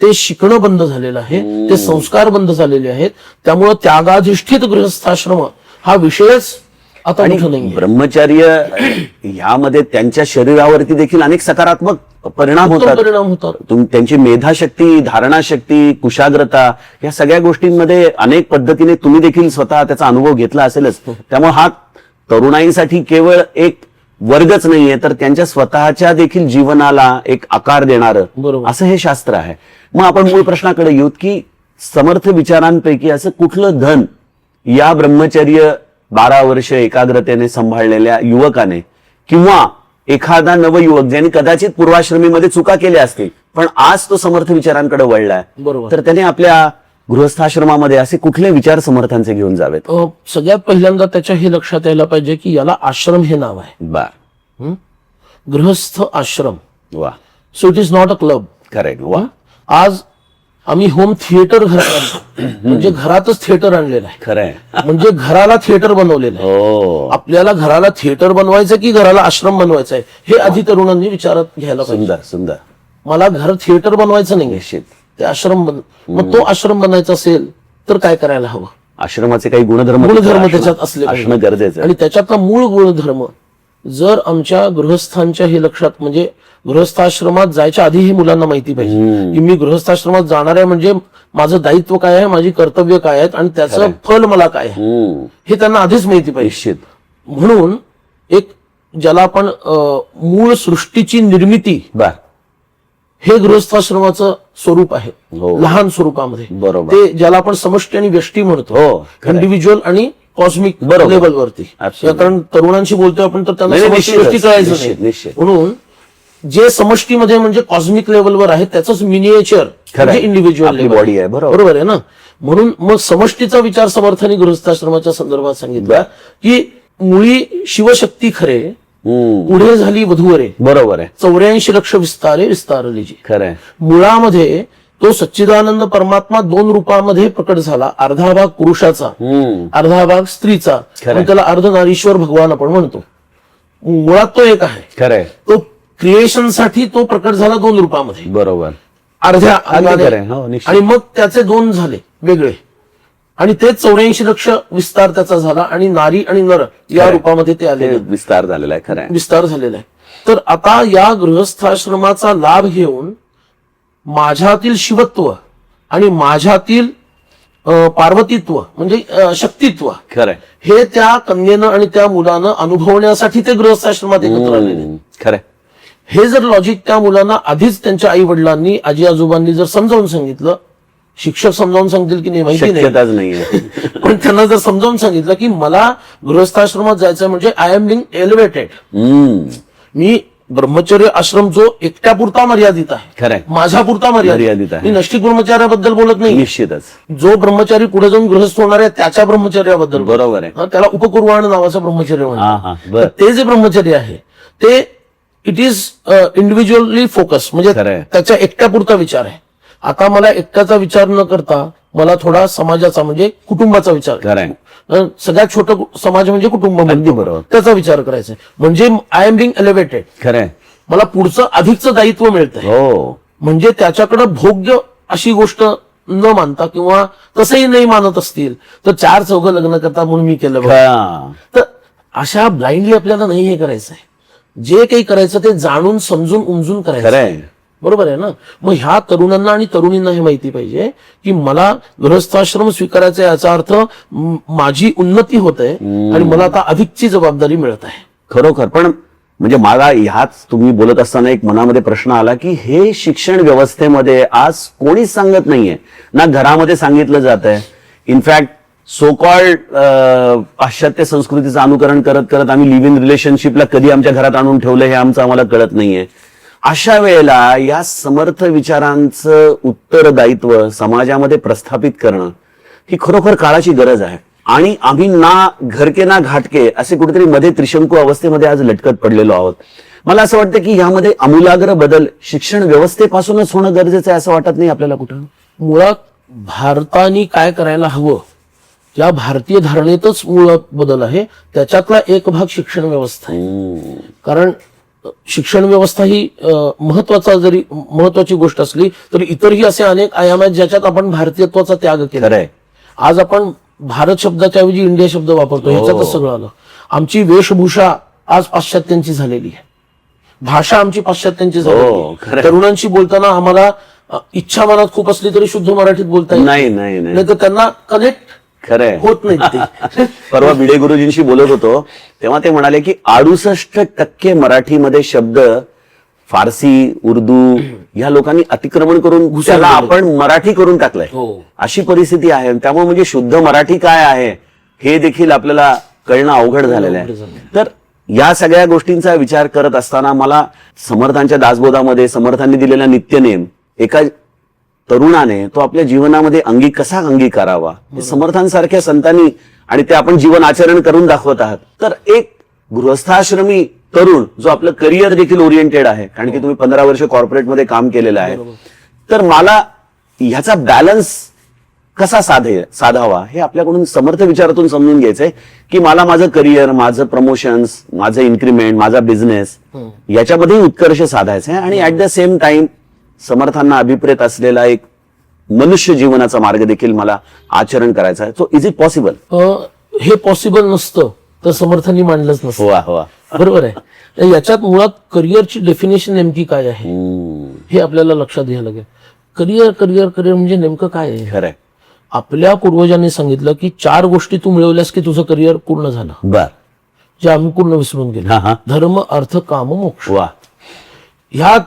[SPEAKER 1] ते शिकणं बंद झालेलं आहे, ते संस्कार बंद झालेले आहेत. त्यामुळं त्यागाधिष्ठित गृहस्थाश्रम हा विषयच आता नाही.
[SPEAKER 2] ब्रह्मचर्य ह्यामध्ये त्यांच्या शरीरावरती देखील अनेक सकारात्मक परिणाम होतात. त्यांची मेधाशक्ती, धारणाशक्ती, कुशाग्रता या सगळ्या गोष्टींमध्ये अनेक पद्धतीने तुम्ही देखील स्वतः त्याचा अनुभव घेतला असेलच. त्यामुळे हा तरुणाईसाठी केवळ एक वर्गच नाहीये तर त्यांच्या स्वतःच्या देखील जीवनाला एक आकार देणारं असं हे शास्त्र आहे. मग आपण मूळ प्रश्नाकडे येऊ की समर्थ विचारांपैकी असं कुठलं धन या ब्रह्मचर्य 12 वर्ष एकाग्रतेने सांभाळलेल्या युवकाने किंवा एखादा नवयुवक ज्यांनी कदाचित पूर्वाश्रमीमध्ये चुका केल्या असतील पण आज तो समर्थ विचारांकडे वळलाय तर त्याने आपल्या गृहस्थाश्रमामध्ये असे कुठले विचार समर्थांचे घेऊन जावेत?
[SPEAKER 1] सगळ्यात पहिल्यांदा त्याच्या हे लक्षात यायला पाहिजे की याला आश्रम हे नाव आहे. गृहस्थ आश्रम.
[SPEAKER 2] वा.
[SPEAKER 1] So it is not a club.
[SPEAKER 2] Correct. वा.
[SPEAKER 1] आज आम्ही होम थिएटर घरात आणतो. म्हणजे घरातच थिएटर आणलेलं आहे.
[SPEAKER 2] खरंय.
[SPEAKER 1] म्हणजे घराला थिएटर बनवलेलं आहे.
[SPEAKER 2] हो,
[SPEAKER 1] आपल्याला घराला थिएटर बनवायचं की घराला आश्रम बनवायचा आहे हे आधी तरुणांनी विचारात घ्यायला पाहिजे.
[SPEAKER 2] सुंदर सुंदर.
[SPEAKER 1] मला घर थिएटर बनवायचं नाही,
[SPEAKER 2] निश्चित.
[SPEAKER 1] ते आश्रम मग तो आश्रम बनायचा असेल तर काय करायला हवं?
[SPEAKER 2] आश्रमाचे काही गुणधर्म
[SPEAKER 1] त्याच्यात असले पाहिजे.
[SPEAKER 2] असणं गरजेचं आहे.
[SPEAKER 1] आणि त्याच्यातला मूळ गुणधर्म जर आमच्या गृहस्थांच्या हे लक्षात, म्हणजे गृहस्थाश्रमात जायच्या आधी हे मुलांना माहिती पाहिजे की मी गृहस्थाश्रमात जाणार आहे, म्हणजे माझं दायित्व काय आहे, माझी कर्तव्य काय आहेत आणि त्याचं फल मला काय आहे हे त्यांना आधीच माहिती पाहिजे.
[SPEAKER 2] निश्चित.
[SPEAKER 1] म्हणून एक ज्याला आपण मूळ सृष्टीची निर्मिती,
[SPEAKER 2] बर,
[SPEAKER 1] हे गृहस्थाश्रमाचं स्वरूप आहे.
[SPEAKER 2] हो.
[SPEAKER 1] लहान स्वरूपामध्ये.
[SPEAKER 2] बरोबर.
[SPEAKER 1] ते ज्याला आपण समष्टी आणि व्यष्टी म्हणतो.
[SPEAKER 2] हो, खरंय.
[SPEAKER 1] इंडिव्हिज्युअल आणि कॉस्मिक
[SPEAKER 2] बरोबर.
[SPEAKER 1] लेवलवरती.
[SPEAKER 2] Absolutely.
[SPEAKER 1] कारण तरुणांशी बोलतोय आपण तर त्यांना
[SPEAKER 2] नाही,
[SPEAKER 1] समष्टी
[SPEAKER 2] निश्चितच.
[SPEAKER 1] व्यष्टी कळायचं
[SPEAKER 2] निश्चित,
[SPEAKER 1] नाही.
[SPEAKER 2] निश्चित.
[SPEAKER 1] म्हणून जे समष्टीमध्ये म्हणजे कॉस्मिक लेवलवर आहे त्याच मिनिएचर म्हणजे इंडिव्हिज्युअल
[SPEAKER 2] आपली बॉडी आहे. बरोबर.
[SPEAKER 1] बरोबर आहे ना. म्हणून मग समष्टीचा विचार समर्थाने गृहस्थाश्रमाच्या संदर्भात सांगितला की मुळी शिवशक्ती खरे, पुढे झाली वधूवरे,
[SPEAKER 2] बरोबर आहे.
[SPEAKER 1] 84 लक्ष विस्तारे विस्तारली जी.
[SPEAKER 2] खरंय.
[SPEAKER 1] मुळामध्ये तो सच्चिदानंद परमात्मा 2 रूपामध्ये प्रकट झाला. अर्धा भाग पुरुषाचा, अर्धा भाग स्त्रीचा.
[SPEAKER 2] खरंय.
[SPEAKER 1] आणि त्याला अर्धनारीश्वर भगवान आपण म्हणतो. मुळात तो एक आहे.
[SPEAKER 2] खरंय.
[SPEAKER 1] तो क्रिएशनसाठी तो प्रकट झाला 2 रूपामध्ये,
[SPEAKER 2] बरोबर.
[SPEAKER 1] अर्ध्या अंगाने.
[SPEAKER 2] खरंय. हो, निश्चित.
[SPEAKER 1] आणि मग त्याचे 2 झाले वेगळे, आणि ते 84 लक्ष विस्तार त्याचा झाला, आणि नारी आणि नर या
[SPEAKER 2] खरंय.
[SPEAKER 1] रूपामध्ये ते आले,
[SPEAKER 2] ते विस्तार झालेला आहे. खरंय.
[SPEAKER 1] विस्तार झालेला आहे. तर आता या गृहस्थाश्रमाचा लाभ घेऊन माझ्यातील शिवत्व आणि माझ्यातील पार्वतीत्व म्हणजे शक्तित्व,
[SPEAKER 2] खरंय.
[SPEAKER 1] हे त्या कन्येनं आणि त्या मुलानं अनुभवण्यासाठी ते गृहस्थाश्रमात एकत्र आलेले.
[SPEAKER 2] खरंय.
[SPEAKER 1] हे जर लॉजिक त्या मुलांना आधीच त्यांच्या आई वडिलांनी, आजी आजोबांनी जर समजावून सांगितलं, शिक्षक समजावून सांगतील की नाही माहिती नाही,
[SPEAKER 2] शक्यताच नाहीये.
[SPEAKER 1] पण त्यांना जर समजावून सांगितलं की मला गृहस्थाश्रमात जायचं म्हणजे आय एम बिंग एलिव्हेटेड, मी ब्रह्मचर्य आश्रम जो एकट्यापुरता मर्यादित आहे,
[SPEAKER 2] खरंय.
[SPEAKER 1] माझ्यापुरता
[SPEAKER 2] मर्यादित
[SPEAKER 1] मर्यादित
[SPEAKER 2] आहे.
[SPEAKER 1] मी नैष्ठिक ब्रह्मचार्याबद्दल बोलत नाही.
[SPEAKER 2] निश्चितच.
[SPEAKER 1] जो ब्रह्मचारी पुढे जाऊन गृहस्थ होणार आहे त्याच्या ब्रह्मचर्याबद्दल बोलतो.
[SPEAKER 2] बरोबर आहे.
[SPEAKER 1] त्याला उपकुर्वाण नावाचं ब्रह्मचर्य
[SPEAKER 2] हा,
[SPEAKER 1] म्हणतात.
[SPEAKER 2] हा, बर.
[SPEAKER 1] तर ते जे ब्रह्मचर्य आहे ते इट इज इंडिव्हिज्युअली फोकस, म्हणजे
[SPEAKER 2] खरंय.
[SPEAKER 1] त्याच्या एकट्यापुरता विचार आहे. आता मला एकट्याचा विचार न करता मला थोडा समाजाचा म्हणजे कुटुंबाचा विचार,
[SPEAKER 2] खरंय.
[SPEAKER 1] सगळ्यात छोटं समाज म्हणजे कुटुंब म्हणतो,
[SPEAKER 2] बरोबर.
[SPEAKER 1] त्याचा विचार करायचा आहे. म्हणजे आय एम बिंग एलिव्हेटेड,
[SPEAKER 2] खरंय.
[SPEAKER 1] मला पुढचं अधिकचं दायित्व मिळतंय.
[SPEAKER 2] हो,
[SPEAKER 1] म्हणजे त्याच्याकडे भोग्य अशी गोष्ट न मानता, किंवा तसंही नाही मानत असतील तर 4 चौघं लग्न करता म्हणून मी केलं बघ. तर अशा ब्लाइंडली आपल्याला नाही हे करायचं आहे. जे काही करायचं ते जाणून समजून उमजून करायचं.
[SPEAKER 2] खरंय.
[SPEAKER 1] बरोबर आहे ना. मग ह्या तरुणांना आणि तरुणींना हे माहिती पाहिजे की मला गृहस्थाश्रम स्वीकारायचा, याचा अर्थ माझी उन्नती होत आहे आणि मला आता अधिकची जबाबदारी मिळत आहे.
[SPEAKER 2] खरोखर. पण म्हणजे मला ह्याच तुम्ही बोलत असताना एक मनामध्ये प्रश्न आला की हे शिक्षण व्यवस्थेमध्ये आज कोणीच सांगत नाहीये ना, घरामध्ये सांगितलं जात आहे. इनफॅक्ट सो कॉल्ड पाश्चात्य संस्कृतीचं अनुकरण करत करत आम्ही लिव्ह इन रिलेशनशिपला कधी आमच्या घरात आणून ठेवलं हे आमचं आम्हाला कळत नाहीये. अशा वेळेला या समर्थ विचारांचं उत्तरदायित्व समाजामध्ये प्रस्थापित करणं ही खरोखर काळाची गरज आहे. आणि आम्ही ना घरके ना घाटके असे कुठेतरी मध्ये त्रिशंकू अवस्थेमध्ये आज लटकत पडलेलो आहोत. मला असं वाटतं की यामध्ये आमूलाग्र बदल शिक्षण व्यवस्थेपासूनच होणं गरजेचं आहे, असं वाटत नाही आपल्याला कुठं?
[SPEAKER 1] मुळात भारताने काय करायला हवं या भारतीय धारणेतच मुळात बदल आहे. त्याच्यातला एक भाग शिक्षण व्यवस्था आहे. कारण शिक्षण व्यवस्था ही महत्वाची गोष्ट असली तरी इतरही असे अनेक आयाम आहेत ज्याच्यात आपण भारतीयत्वाचा त्याग केला. आज आपण भारत शब्दाच्या ऐवजी इंडिया शब्द वापरतो, ह्याच्यातच सगळं आलं. आमची वेशभूषा आज पाश्चात्यांची झालेली आहे, भाषा आमची पाश्चात्यांची झालेली आहे. तरुणांशी बोलताना आम्हाला इच्छा मनात खूप असली तरी शुद्ध मराठीत बोलता येत नाही, तर त्यांना कनेक्ट
[SPEAKER 2] खरंय
[SPEAKER 1] होत नाही.
[SPEAKER 2] परवा भिडे गुरुजींशी बोलत होतो तेव्हा ते म्हणाले की 68% मराठीमध्ये शब्द फारसी, उर्दू या लोकांनी अतिक्रमण करून त्याला आपण मराठी करून टाकलंय. अशी परिस्थिती आहे. त्यामुळे म्हणजे शुद्ध मराठी काय आहे हे देखील आपल्याला कळणं अवघड झालेलं आहे. तर या सगळ्या गोष्टींचा विचार करत असताना मला समर्थांच्या दासबोधामध्ये समर्थांनी दिलेला नित्यनेम एका तरुणाने तो आपल्या जीवनामध्ये कसा अंगीकारावा, समर्थांसारख्या संतांनी, आणि ते आपण जीवन आचरण करून दाखवत आहात. तर एक गृहस्थाश्रमी तरुण जो आपलं करिअर देखील ओरिएंटेड आहे, कारण की तुम्ही 15 वर्ष कॉर्पोरेटमध्ये काम केलेलं आहे, तर मला ह्याचा बॅलन्स कसा साधावा हे आपल्याकडून समर्थ विचारातून समजून घ्यायचंय की मला माझं करिअर, माझं प्रमोशन्स, माझं इन्क्रिमेंट, माझा बिझनेस याच्यामध्ये उत्कर्ष साधायचा आहे आणि ऍट द सेम टाइम समर्थांना अभिप्रेत असलेला एक मनुष्य जीवनाचा मार्ग देखील मला आचरण करायचा आहे. So is it possible?
[SPEAKER 1] हे पॉसिबल नसतं तर समर्थांनी मांडलंच नसतं.
[SPEAKER 2] वा वा.
[SPEAKER 1] बरोबर आहे. तर याच्यात मुळात करिअरची डेफिनेशन नेमकी काय आहे हे आपल्याला लक्षात घ्यायला लागेल. करिअर करिअर करिअर म्हणजे नेमकं काय आहे?
[SPEAKER 2] खरंय.
[SPEAKER 1] आपल्या पूर्वजांनी सांगितलं की 4 गोष्टी तू मिळवल्यास की तुझं करिअर पूर्ण झालं,
[SPEAKER 2] बर.
[SPEAKER 1] जे आम्ही पूर्ण विसरून गेलो. धर्म, अर्थ, काम, मोक्ष.
[SPEAKER 2] वा.
[SPEAKER 1] ह्या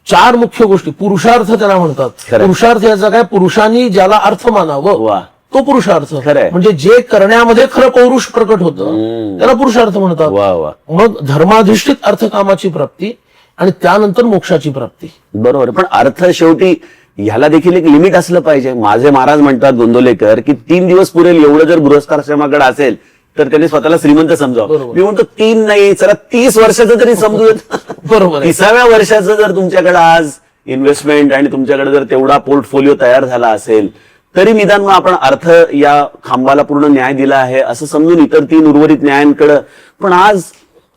[SPEAKER 1] 4 मुख्य गोष्टी, पुरुषार्थ त्याला म्हणतात.
[SPEAKER 2] खरंय.
[SPEAKER 1] पुरुषार्थ याचा काय, पुरुषांनी ज्याला अर्थ मानावं
[SPEAKER 2] वा.
[SPEAKER 1] तो पुरुषार्थ.
[SPEAKER 2] खरंय.
[SPEAKER 1] म्हणजे जे करण्यामध्ये खरं पौरुष प्रकट होतं त्याला पुरुषार्थ म्हणतात.
[SPEAKER 2] वा वा.
[SPEAKER 1] मग धर्माधिष्ठित अर्थकामाची प्राप्ती आणि त्यानंतर मोक्षाची प्राप्ती.
[SPEAKER 2] बरोबर. पण अर्थ शेवटी ह्याला देखील एक लिमिट असलं पाहिजे. माझे महाराज म्हणतात गोंदवलेकर की 3 दिवस पुरेल एवढं जर गृहस्थाश्रमाकडे असेल तर त्यांनी स्वतःला श्रीमंत समजावं. मी म्हणतो 3 नाही, चला 30 वर्षाचं तरी समजू देत.
[SPEAKER 1] बरोबर.
[SPEAKER 2] 30व्या वर्षाचं जर तुमच्याकडे आज इन्व्हेस्टमेंट आणि तुमच्याकडे जर तेवढा पोर्टफोलिओ तयार झाला असेल तरी निदान मग आपण अर्थ या खांबाला पूर्ण न्याय दिला आहे असं समजून इतर 3 उर्वरित न्यायांकडे. पण आज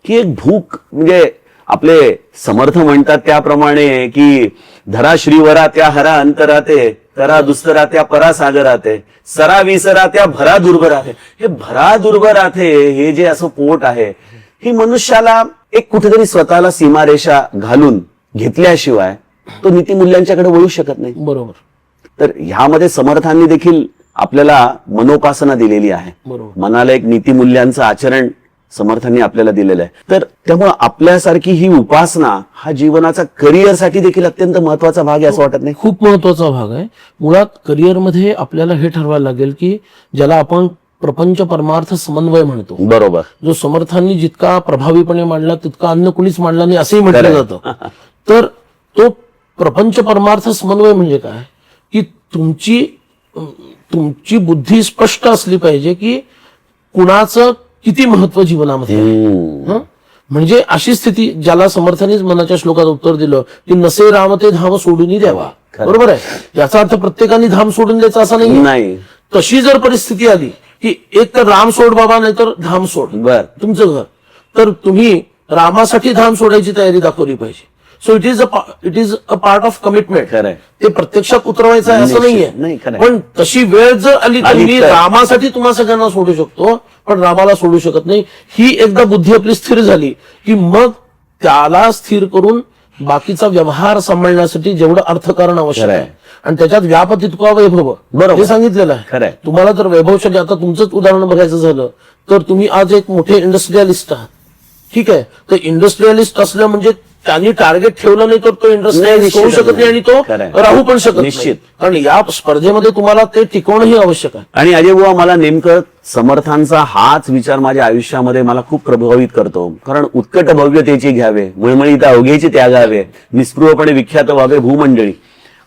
[SPEAKER 2] ही एक भूक, म्हणजे आपले समर्थ म्हणतात त्याप्रमाणे की धरा श्रीवरा त्या हरा अंतराते, करा दुस्तरा त्या परासागराते, सरा विसरा त्या भरा दुर्भराते. हे भरा दुर्भराते हे जे असं पोट आहे ही मनुष्याला एक कुठेतरी स्वतःला सीमारेषा घालून घेतल्याशिवाय तो नीतिमूल्यांच्याकडे वळू शकत नाही.
[SPEAKER 1] बरोबर.
[SPEAKER 2] तर ह्यामध्ये समर्थांनी देखील आपल्याला मनोपासना दिलेली आहे.
[SPEAKER 1] बरोबर.
[SPEAKER 2] मनाला एक नीतिमूल्यांचं आचरण समर्थांनी आपल्याला दिलेलं आहे. तर त्यामुळे आपल्यासारखी ही उपासना हा जीवनाचा करिअरसाठी देखील अत्यंत महत्वाचा भाग आहे असं वाटत नाही?
[SPEAKER 1] खूप महत्वाचा भाग आहे. मुळात करिअरमध्ये आपल्याला हे ठरवायला लागेल की ज्याला आपण प्रपंच परमार्थ समन्वय म्हणतो.
[SPEAKER 2] बरोबर.
[SPEAKER 1] जो समर्थांनी जितका प्रभावीपणे मांडला तितका अन्य कुणीच मांडला नाही असंही म्हटलं जातं. तर तो प्रपंच परमार्थ समन्वय म्हणजे काय की तुमची बुद्धी स्पष्ट असली पाहिजे की कुणाचं किती महत्व जीवनामध्ये आहे. म्हणजे अशी स्थिती ज्याला समर्थांनीच मनाच्या श्लोकात उत्तर दिलं की नसे राम ते धाम सोडून द्यावा. बरोबर आहे. याचा अर्थ प्रत्येकाने धाम सोडून द्यायचा असा नाही. तशी जर परिस्थिती आली की एक तर राम सोड बाबा नाही तर धाम सोड,
[SPEAKER 2] बर,
[SPEAKER 1] तुमचं घर, तर तुम्ही रामासाठी धाम सोडायची तयारी दाखवली पाहिजे. So it is a part of commitment. ते प्रत्यक्षात उतरवायचं आहे असं नाहीये. पण तशी वेळ जर आली तर मी रामासाठी तुम्हा सगळ्यांना सोडू शकतो पण रामाला सोडू शकत नाही. ही एकदा बुद्धी आपली स्थिर झाली की मग त्याला स्थिर करून बाकीचा व्यवहार सांभाळण्यासाठी जेवढं अर्थकारण आवश्यक आहे आणि त्याच्यात व्याप तितका वैभव हे सांगितलेलं आहे. तुम्हाला जर वैभवशाली, आता तुमचंच उदाहरण बघायचं झालं तर तुम्ही आज एक मोठे इंडस्ट्रियलिस्ट आहात. ठीक आहे. तर इंडस्ट्रियलिस्ट असलं म्हणजे त्यांनी टार्गेट ठेवलं नाही तर तो इंडस्ट्रियलिस्ट होऊ शकत नाही आणि तो राहू पण शकत नाही. कारण या स्पर्धेमध्ये तुम्हाला ते टिकवणंही आवश्यक आहे.
[SPEAKER 2] आणि अजय बुवा, मला नेमकं समर्थांचा हाच विचार माझ्या आयुष्यामध्ये मला खूप प्रभावित करतो. कारण उत्कट भव्यतेची घ्यावे, मुळमळीत अवघेची त्यागावे, निस्पृहपणे विख्यात व्हावे भूमंडळी.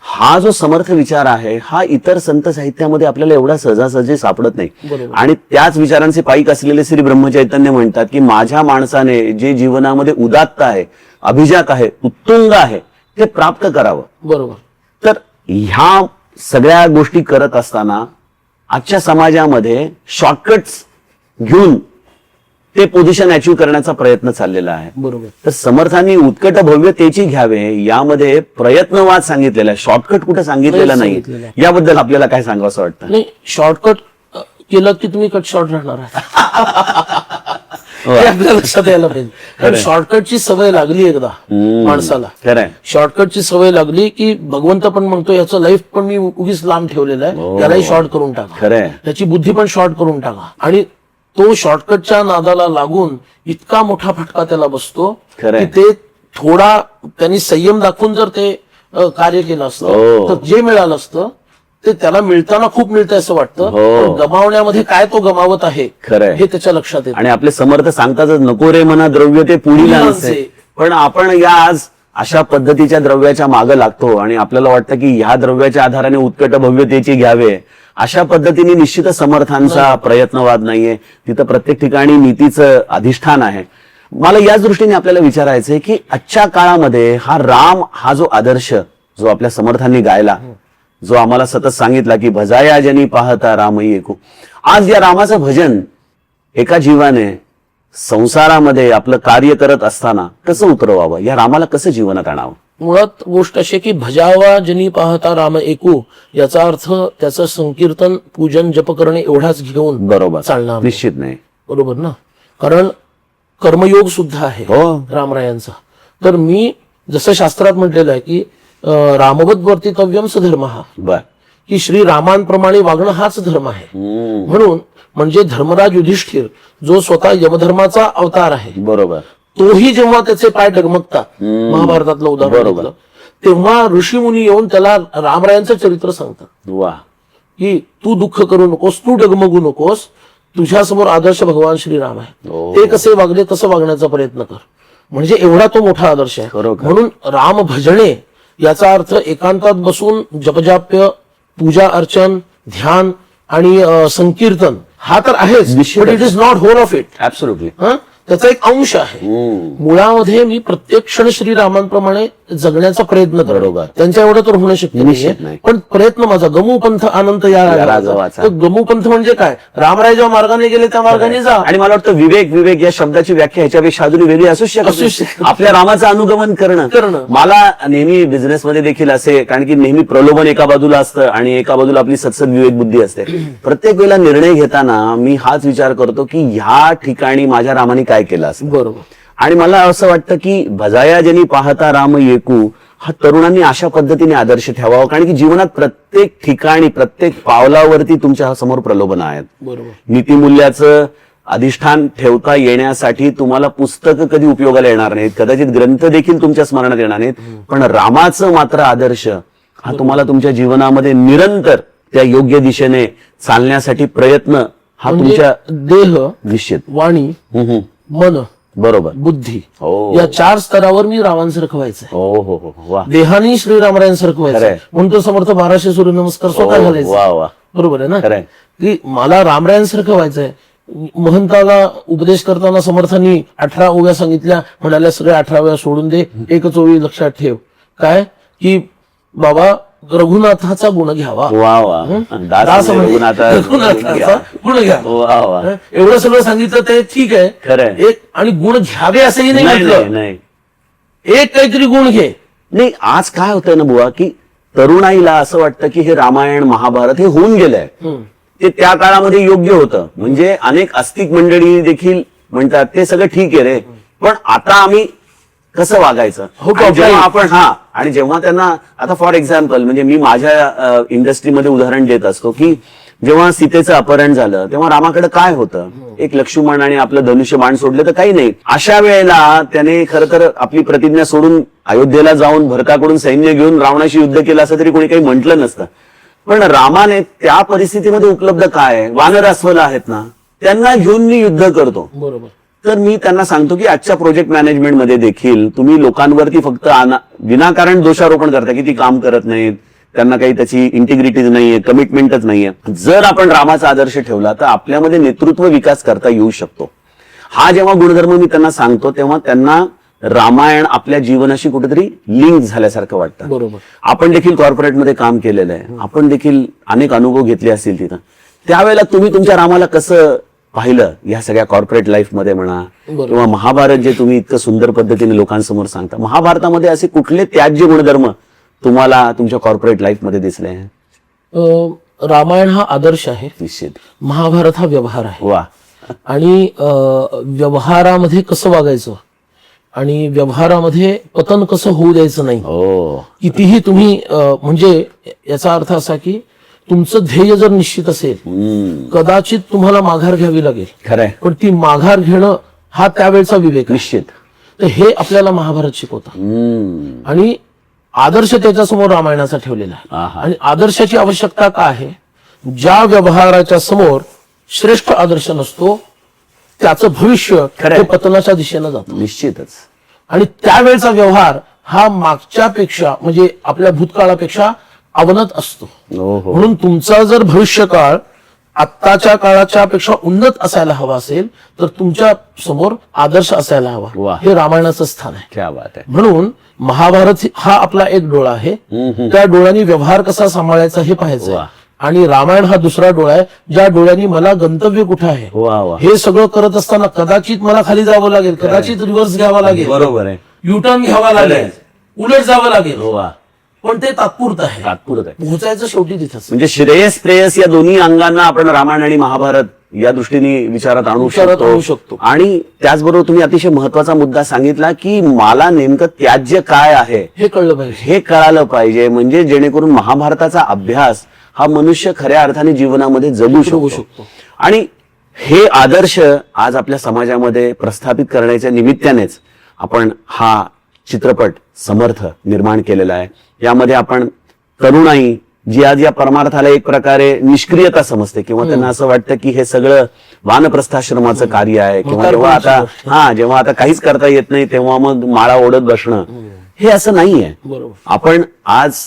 [SPEAKER 2] हा जो समर्थ विचार आहे हा इतर संत साहित्यामध्ये आपल्याला एवढा सहजासहजी सापडत नाही. आणि त्याच विचारांचे पाईक असलेले श्री ब्रह्मचैतन्य म्हणतात की माझ्या माणसाने जे जीवनामध्ये उदात्त आहे, अभिजात आहे, उत्तुंग आहे ते प्राप्त करावं.
[SPEAKER 1] बरोबर.
[SPEAKER 2] तर ह्या सगळ्या गोष्टी करत असताना आजच्या समाजामध्ये शॉर्टकट्स घेऊन ते पोझिशन अचीव्ह करण्याचा प्रयत्न चाललेला आहे.
[SPEAKER 1] बरोबर.
[SPEAKER 2] तर समर्थांनी उत्कट भव्यतेची घ्यावे यामध्ये प्रयत्नवाद सांगितलेला आहे, शॉर्टकट कुठे सांगितलेला नाही. याबद्दल आपल्याला काय सांगावं असं वाटतं?
[SPEAKER 1] नाही, शॉर्टकट केलं की तुम्ही कट शॉर्ट राहणार आहे हे आपल्या लक्षात यायला पाहिजे. कारण शॉर्टकटची सवय लागली एकदा माणसाला, शॉर्टकटची सवय लागली की भगवंत पण म्हणतो याचं लाईफ पण मी उगीच लांब ठेवलेलं आहे, त्यालाही शॉर्ट करून टाका, त्याची बुद्धी पण शॉर्ट करून टाका. आणि तो शॉर्टकटच्या नादाला लागून इतका मोठा फटका त्याला बसतो की ते थोडा त्यांनी संयम दाखवून जर ते कार्य केलं असतं तर जे मिळालं असतं ते त्याला मिळताना खूप मिळतंय असं वाटतं. गमावण्यामध्ये काय तो गमावत आहे हे त्याच्या लक्षात येतं.
[SPEAKER 2] आणि आपले समर्थ सांगताच नको रे मना द्रव्य ते पुढील नसे. पण आपण या आज अशा पद्धतीच्या द्रव्याच्या मागे लागतो आणि आपल्याला वाटतं की ह्या द्रव्याच्या आधाराने उत्कट भव्यतेची घ्यावे. अशा पद्धतीने निश्चितच समर्थांचा प्रयत्नवाद नाहीये. तिथं प्रत्येक ठिकाणी नीतीचं अधिष्ठान आहे. मला याच दृष्टीने आपल्याला विचारायचंय की आजच्या काळामध्ये हा राम हा जो आदर्श जो आपल्या समर्थांनी गायला जो आम्हाला सतत सांगितला की भजाया जनी पाहता रामई ऐकू. आज या रामाचं भजन एका जीवाने संसारामध्ये आपलं कार्य करत असताना कसं उतरवावं, या रामाला कसं जीवनात आणावं?
[SPEAKER 1] मुळात गोष्ट अशी की भजावा जनी पाहता राम ऐकू, याचा अर्थ त्याचं संकीर्तन पूजन जप करणे एवढाच घेऊन
[SPEAKER 2] बरोबर
[SPEAKER 1] चालणार नाही.
[SPEAKER 2] निश्चित नाही.
[SPEAKER 1] बरोबर ना, कारण कर्मयोग सुद्धा आहे
[SPEAKER 2] हो
[SPEAKER 1] रामरायांचा. तर मी जसं शास्त्रात म्हटलेलं आहे की रामवत वर्तितव्यम सधर्म,
[SPEAKER 2] बर.
[SPEAKER 1] की श्री रामांप्रमाणे वागणं हाच धर्म आहे. म्हणून म्हणजे धर्मराज युधिष्ठिर जो स्वतः यमधर्माचा अवतार आहे,
[SPEAKER 2] बरोबर,
[SPEAKER 1] तोही जेव्हा त्याचे पाय डगमगतात, महाभारतातलं उदाहरण
[SPEAKER 2] बरोबर.
[SPEAKER 1] घेतलं, तेव्हा ऋषीमुनी येऊन त्याला रामरायांचं चरित्र सांगतात
[SPEAKER 2] वा.
[SPEAKER 1] की तू दुःख करू नकोस, तू डगमगू नकोस, तुझ्यासमोर आदर्श भगवान श्रीराम आहे,
[SPEAKER 2] हो.
[SPEAKER 1] ते कसे वागले तसं वागण्याचा प्रयत्न कर. म्हणजे एवढा तो मोठा आदर्श आहे.
[SPEAKER 2] खरोखर.
[SPEAKER 1] म्हणून राम भजणे याचा अर्थ एकांतात बसून जपजाप्य, पूजा अर्चन, ध्यान आणि संकीर्तन हा तर आहेच,
[SPEAKER 2] निश्चितच.
[SPEAKER 1] But it is not whole of it.
[SPEAKER 2] Absolutely.
[SPEAKER 1] त्याचा एक अंश आहे. मुळामध्ये मी प्रत्येक क्षण श्रीरामांप्रमाणे जगण्याचा प्रयत्न करतो.
[SPEAKER 2] बरोबर.
[SPEAKER 1] त्यांच्या एवढं तर होणं शक्य
[SPEAKER 2] निश्चित
[SPEAKER 1] नाहीये,
[SPEAKER 2] नाही.
[SPEAKER 1] पण प्रयत्न माझा गमू पंथ अनंत या
[SPEAKER 2] राजावाचा.
[SPEAKER 1] तर गमू पंथ म्हणजे काय, रामराय ज्या मार्गाने गेले त्या मार्गाने जा.
[SPEAKER 2] आणि मला वाटतं विवेक विवेक या शब्दाची व्याख्या ह्याच्यापेक्षा अजून वेगळी असू
[SPEAKER 1] असू
[SPEAKER 2] शकत
[SPEAKER 1] शकत.
[SPEAKER 2] आपल्या रामाचं अनुगमन करणं. मला नेहमी बिझनेसमध्ये देखील असे, कारण की नेहमी प्रलोभन एका बाजूला असतं आणि एका बाजूला आपली सत्सद विवेक बुद्धी असते. प्रत्येक वेळेला निर्णय घेताना मी हाच विचार करतो की ह्या ठिकाणी माझ्या रामाने काय केलं असं.
[SPEAKER 1] बरोबर.
[SPEAKER 2] आणि मला असं वाटतं की भजाया जनी पाहता राम येकू हा तरुणांनी अशा पद्धतीने आदर्श ठेवावा, कारण की जीवनात प्रत्येक ठिकाणी प्रत्येक पावलावरती तुमच्या समोर प्रलोभन आहेत.
[SPEAKER 1] बरोबर.
[SPEAKER 2] नीतिमूल्याचं अधिष्ठान ठेवता येण्यासाठी तुम्हाला पुस्तकं कधी उपयोगाला येणार नाहीत, कदाचित ग्रंथ देखील तुमच्या स्मरणात येणार नाहीत, पण रामाचं मात्र आदर्श हा तुम्हाला तुमच्या जीवनामध्ये निरंतर त्या योग्य दिशेने चालण्यासाठी प्रयत्न हा
[SPEAKER 1] म्हणजे
[SPEAKER 2] तुमच्या
[SPEAKER 1] देह,
[SPEAKER 2] निश्चित.
[SPEAKER 1] वाणी, मन,
[SPEAKER 2] बरोबर.
[SPEAKER 1] बुद्धी
[SPEAKER 2] हो.
[SPEAKER 1] या 4 स्तरावर मी रामांसारखं व्हायचंय.
[SPEAKER 2] हो हो हो. वा.
[SPEAKER 1] देहानी श्रीरामरायांसारखं व्हायचंय.
[SPEAKER 2] खरंय.
[SPEAKER 1] म्हणून तो समर्थ 1200 सूर्यनमस्कार स्वतः
[SPEAKER 2] हो,
[SPEAKER 1] घालायचे.
[SPEAKER 2] वा वा.
[SPEAKER 1] बरोबर आहे ना,
[SPEAKER 2] खरंय.
[SPEAKER 1] की मला रामरायांसारखं व्हायचंय. महंताला उपदेश करताना समर्थांनी 18 ओव्या सांगितल्या, म्हणाल्या सगळ्या 18 ओव्या सोडून दे, एकच ओवी लक्षात ठेव. काय की बाबा रघुनाथाचा गुण घ्यावा.
[SPEAKER 2] वा वा.
[SPEAKER 1] दास म्हणजे रघुनाथाचा गुण घ्या.
[SPEAKER 2] वा वा.
[SPEAKER 1] एवढं सगळं सांगितलं ते ठीक आहे.
[SPEAKER 2] खरंय.
[SPEAKER 1] एक आणि गुण घ्यावे असंही नाही
[SPEAKER 2] नाही
[SPEAKER 1] म्हटलं.
[SPEAKER 2] नाही.
[SPEAKER 1] एक काहीतरी गुण घे.
[SPEAKER 2] नाही, आज काय होतंय ना बुवा, की तरुणाईला असं वाटतं की हे रामायण महाभारत हे होऊन गेलंय, ते त्या काळामध्ये योग्य होतं. म्हणजे अनेक आस्तिक मंडळी देखील म्हणतात ते सगळं ठीक आहे रे, पण आता आम्ही कसं वागायचं.
[SPEAKER 1] हो,
[SPEAKER 2] आणि जेव्हा आपण आणि जेव्हा त्यांना आता फॉर एक्झाम्पल म्हणजे मी माझ्या इंडस्ट्रीमध्ये उदाहरण देत असतो की जेव्हा सीतेचं अपहरण झालं तेव्हा रामाकडे काय होतं, एक लक्ष्मण आणि आपलं धनुष्य बाण सोडलं तर काही नाही. अशा वेळेला त्याने खरं तर आपली प्रतिज्ञा सोडून अयोध्येला जाऊन भरताकडून सैन्य घेऊन रावणाशी युद्ध केलं असं तरी कोणी काही म्हटलं नसतं. पण रामाने त्या परिस्थितीमध्ये उपलब्ध काय, वानर अस्वल आहेत ना, त्यांना घेऊन मी युद्ध करतो.
[SPEAKER 1] बरोबर.
[SPEAKER 2] तर मी त्यांना सांगतो की आजच्या प्रोजेक्ट मॅनेजमेंटमध्ये देखील तुम्ही लोकांवरती फक्त विनाकारण दोषारोपण करता की ती काम करत नाहीत, त्यांना काही त्याची इंटिग्रिटीज नाहीये, कमिटमेंटच नाहीये. जर आपण रामाचा आदर्श ठेवला तर आपल्यामध्ये नेतृत्व विकास करता येऊ शकतो. हा जेव्हा गुणधर्म मी त्यांना सांगतो तेव्हा त्यांना रामायण आपल्या जीवनाशी कुठेतरी लिंक झाल्यासारखं वाटतं.
[SPEAKER 1] बरोबर.
[SPEAKER 2] आपण देखील कॉर्पोरेटमध्ये काम केलेलं आहे, आपण देखील अनेक अनुभव घेतले असतील तिथं. त्यावेळेला तुम्ही तुमच्या रामाला कसं पाहिलं या सगळ्या कॉर्पोरेट लाईफमध्ये म्हणा, किंवा महाभारत जे तुम्ही इतकं सुंदर पद्धतीने लोकांसमोर सांगता, महाभारतामध्ये असे कुठले त्याज्य गुणधर्म तुम्हाला तुमच्या कॉर्पोरेट लाईफमध्ये दिसले?
[SPEAKER 1] रामायण हा आदर्श आहे,
[SPEAKER 2] निश्चित.
[SPEAKER 1] महाभारत हा व्यवहार आहे.
[SPEAKER 2] वा.
[SPEAKER 1] आणि व्यवहारामध्ये कसं वागायचं आणि व्यवहारामध्ये पतन कसं होऊ द्यायचं नाही.
[SPEAKER 2] हो.
[SPEAKER 1] कितीही तुम्ही म्हणजे याचा अर्थ असा की तुमचं ध्येय जर निश्चित असेल, कदाचित तुम्हाला माघार घ्यावी लागेल,
[SPEAKER 2] खरंय,
[SPEAKER 1] पण ती माघार घेणं हा त्यावेळचा विवेक आहे.
[SPEAKER 2] निश्चित.
[SPEAKER 1] तर हे आपल्याला महाभारत शिकवतं. आणि आदर्श त्याच्यासमोर रामायणाचा ठेवलेला आहे. आणि आदर्शाची आवश्यकता काय आहे, ज्या व्यवहाराच्या समोर श्रेष्ठ आदर्श नसतो त्याचं भविष्य हे पतनाच्या दिशेनं जातं.
[SPEAKER 2] निश्चितच.
[SPEAKER 1] आणि त्यावेळचा व्यवहार हा मागच्यापेक्षा म्हणजे आपल्या भूतकाळापेक्षा अवनत असतो. म्हणून तुमचा जर भविष्यकाळ आत्ताच्या काळाच्या पेक्षा उन्नत असायला हवा असेल तर तुमच्या समोर आदर्श असायला हवा. हे रामायणाचं स्थान आहे.
[SPEAKER 2] क्या बात आहे.
[SPEAKER 1] म्हणून महाभारत हा आपला एक डोळा आहे, त्या डोळ्याने व्यवहार कसा सांभाळायचा हे पाहायचं आहे. आणि रामायण हा दुसरा डोळा आहे, ज्या डोळ्याने मला गंतव्य कुठं आहे हे सगळं करत असताना कदाचित मला खाली जावं लागेल, कदाचित रिव्हर्स घ्यावा लागेल,
[SPEAKER 2] बरोबर आहे,
[SPEAKER 1] युटर्न घ्यावा लागेल, उलट जावं लागेल, पण ते तात्पुरतं आहे, पोहोचायचं शेवटी तिथंच.
[SPEAKER 2] म्हणजे श्रेयस प्रेयस या दोन्ही अंगांना आपण रामायण आणि महाभारत या दृष्टीने विचारात आणू शकतो. आणि त्याचबरोबर तुम्ही अतिशय महत्वाचा मुद्दा सांगितला की मला नेमकं त्याज्य काय आहे
[SPEAKER 1] हे कळलं पाहिजे,
[SPEAKER 2] हे कळालं पाहिजे, म्हणजे जेणेकरून महाभारताचा अभ्यास हा मनुष्य खऱ्या अर्थाने जीवनामध्ये जगू शकतो. आणि हे आदर्श आज आपल्या समाजामध्ये प्रस्थापित करण्याच्या निमित्तानेच आपण हा चित्रपट समर्थ निर्माण केलेला आहे. यामध्ये आपण तरुणाई जी आज या परमार्थाला एक प्रकारे निष्क्रियता समजते किंवा त्यांना असं वाटतं की हे सगळं वानप्रस्थाश्रमाचं कार्य आहे, किंवा जेव्हा आता काहीच करता येत नाही तेव्हा मग माळा ओढत बसणं, हे असं नाहीये. आपण आज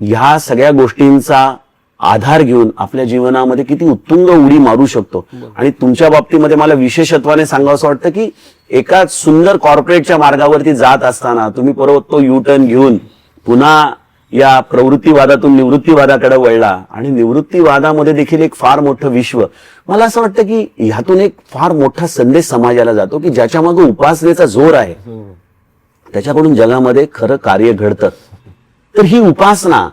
[SPEAKER 2] ह्या सगळ्या गोष्टींचा आधार घेऊन आपल्या जीवनामध्ये किती उत्तुंग उडी मारू शकतो. आणि तुमच्या बाबतीमध्ये मला विशेषत्वाने सांगावं असं वाटतं की एका सुंदर कॉर्पोरेटच्या मार्गावरती जात असताना तुम्ही परत तो युटर्न घेऊन पुन्हा या प्रवृत्तीवादातून निवृत्तीवादाकडे वळला, आणि निवृत्तीवादामध्ये देखील एक फार मोठं विश्व. मला असं वाटतं की ह्यातून एक फार मोठा संदेश समाजाला जातो की ज्याच्या मागे उपासनेचा जोर आहे त्याच्याकडून जगामध्ये खरं कार्य घडतं. तर ही उपासना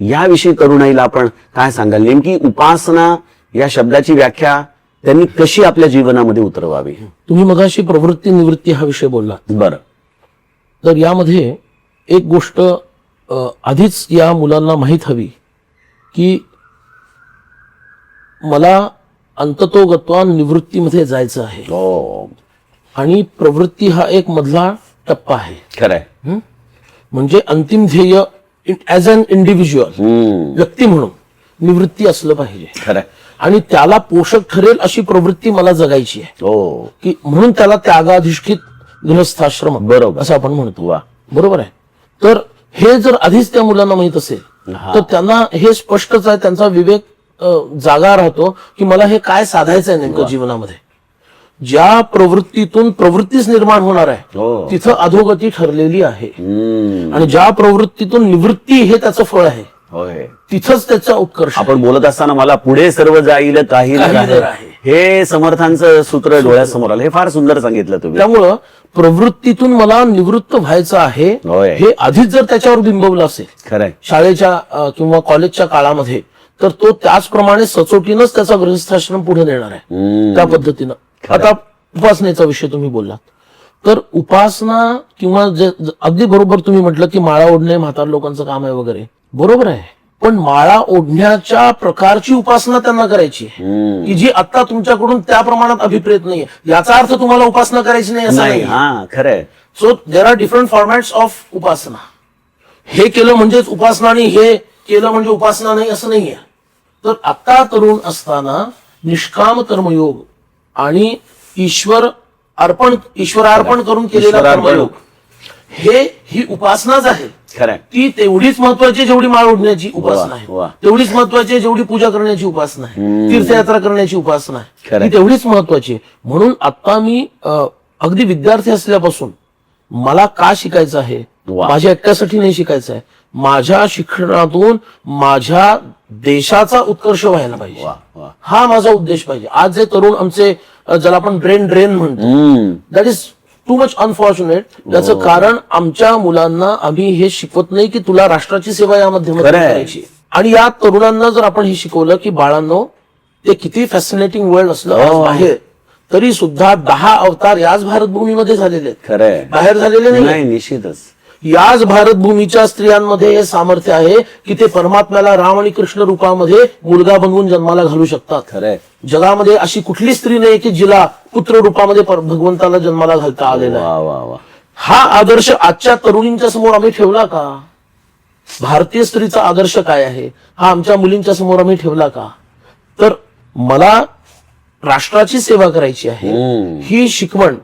[SPEAKER 2] याविषयी तरुणाईला आपण काय सांगाल, नेमकी उपासना या शब्दाची व्याख्या त्यांनी कशी आपल्या जीवनामध्ये उतरवावी?
[SPEAKER 1] तुम्ही मगाशी प्रवृत्ती निवृत्ती हा विषय बोलला,
[SPEAKER 2] बरं.
[SPEAKER 1] तर यामध्ये एक गोष्ट आधीच या मुलांना माहीत हवी की मला अंततोगत्वा निवृत्तीमध्ये जायचं आहे, आणि प्रवृत्ती हा एक मधला टप्पा आहे.
[SPEAKER 2] खरंय,
[SPEAKER 1] म्हणजे अंतिम ध्येय ऍज अन इंडिव्हिज्युअल व्यक्ती म्हणून निवृत्ती असलं पाहिजे.
[SPEAKER 2] खरंय,
[SPEAKER 1] आणि त्याला पोषक ठरेल अशी प्रवृत्ती मला जगायची आहे, की म्हणून त्याला त्यागाधिष्ठित गृहस्थाश्रम
[SPEAKER 2] बरोबर
[SPEAKER 1] असं आपण म्हणतो. बरोबर आहे. तर हे जर आधीच त्या मुलांना माहित असेल तर त्यांना हे स्पष्टच आहे, त्यांचा विवेक जागा राहतो की मला हे काय साधायचं आहे नेमकं जीवनामध्ये. ज्या प्रवृत्तीतून प्रवृत्तीच निर्माण होणार आहे तिथं अधोगती ठरलेली आहे, आणि ज्या प्रवृत्तीतून निवृत्ती हे त्याचं फळ आहे तिथंच त्याचा उत्कर्ष.
[SPEAKER 2] आपण बोलत असताना मला पुढे सर्व जाईल काही हे समर्थांचं सूत्र डोळ्यासमोर आलं, हे फार सुंदर सांगितलं तुम्ही.
[SPEAKER 1] त्यामुळं प्रवृत्तीतून मला निवृत्त व्हायचं आहे हे आधीच जर त्याच्यावर बिंबवलं असेल
[SPEAKER 2] खरंय
[SPEAKER 1] शाळेच्या किंवा कॉलेजच्या काळामध्ये, तर तो त्याचप्रमाणे सचोटीनंच त्याचा गृहस्थाश्रम पुढे नेणार आहे त्या पद्धतीनं. आता उपासनेचा विषय तुम्ही बोललात, तर उपासना किंवा अगदी बरोबर तुम्ही म्हटलं की माळा ओढणे म्हातार लोकांचं काम आहे वगैरे, बरोबर आहे. पण माळा ओढण्याच्या प्रकारची उपासना त्यांना करायची आहे की जी आता तुमच्याकडून त्या प्रमाणात अभिप्रेत नाहीये. याचा अर्थ तुम्हाला उपासना करायची नाही असं नाही.
[SPEAKER 2] खरंय.
[SPEAKER 1] So there are different formats of upasana. हे केलं म्हणजेच उपासना आणि हे केलं म्हणजे उपासना नाही असं नाहीये. तर आता तरुण असताना निष्काम कर्मयोग आणि ईश्वरार्पण करून केलेला कर्मयोग ही उपासनाच आहे. ती तेवढीच महत्वाची जेवढी माळ ओढण्याची उपासना आहे, तेवढीच महत्वाची जेवढी पूजा करण्याची उपासना आहे, तीर्थयात्रा करण्याची उपासना आहे, ती तेवढीच महत्वाची. म्हणून आता मी अगदी विद्यार्थी असल्यापासून मला का शिकायचं आहे, माझ्या एकट्यासाठी नाही शिकायचं आहे, माझ्या शिक्षणातून माझ्या देशाचा उत्कर्ष व्हायला पाहिजे, हा माझा उद्देश पाहिजे. आज जे तरुण आमचे ज्याला आपण ब्रेन ड्रेन म्हणतो, that is too much unfortunate. त्याचं कारण आमच्या मुलांना आम्ही हे शिकवत नाही की तुला राष्ट्राची सेवा या माध्यमातून करायची. आणि या तरुणांना जर आपण हे शिकवलं की बाळांनो, ते किती फॅसिनेटिंग वर्ल्ड असलं बाहेर तरी सुद्धा 10 अवतार याच भारतभूमीमध्ये झालेले आहेत, बाहेर झालेले नाही.
[SPEAKER 2] निश्चितच
[SPEAKER 1] याच भारतभूमीच्या स्त्रियांमध्ये हे सामर्थ्य आहे की ते परमात्म्याला राम आणि कृष्ण रूपामध्ये मुलगा बनवून जन्माला घालू शकतात.
[SPEAKER 2] खरंय.
[SPEAKER 1] जगामध्ये अशी कुठली स्त्री नाही की जिला पुत्र रूपामध्ये भगवंताला जन्माला घालता आलेला आहे. हा आदर्श आजच्या तरुणींच्या समोर आम्ही ठेवला का? भारतीय स्त्रीचा आदर्श काय आहे हा आमच्या मुलींच्या समोर आम्ही ठेवला का? तर मला राष्ट्राची सेवा करायची आहे ही शिकवण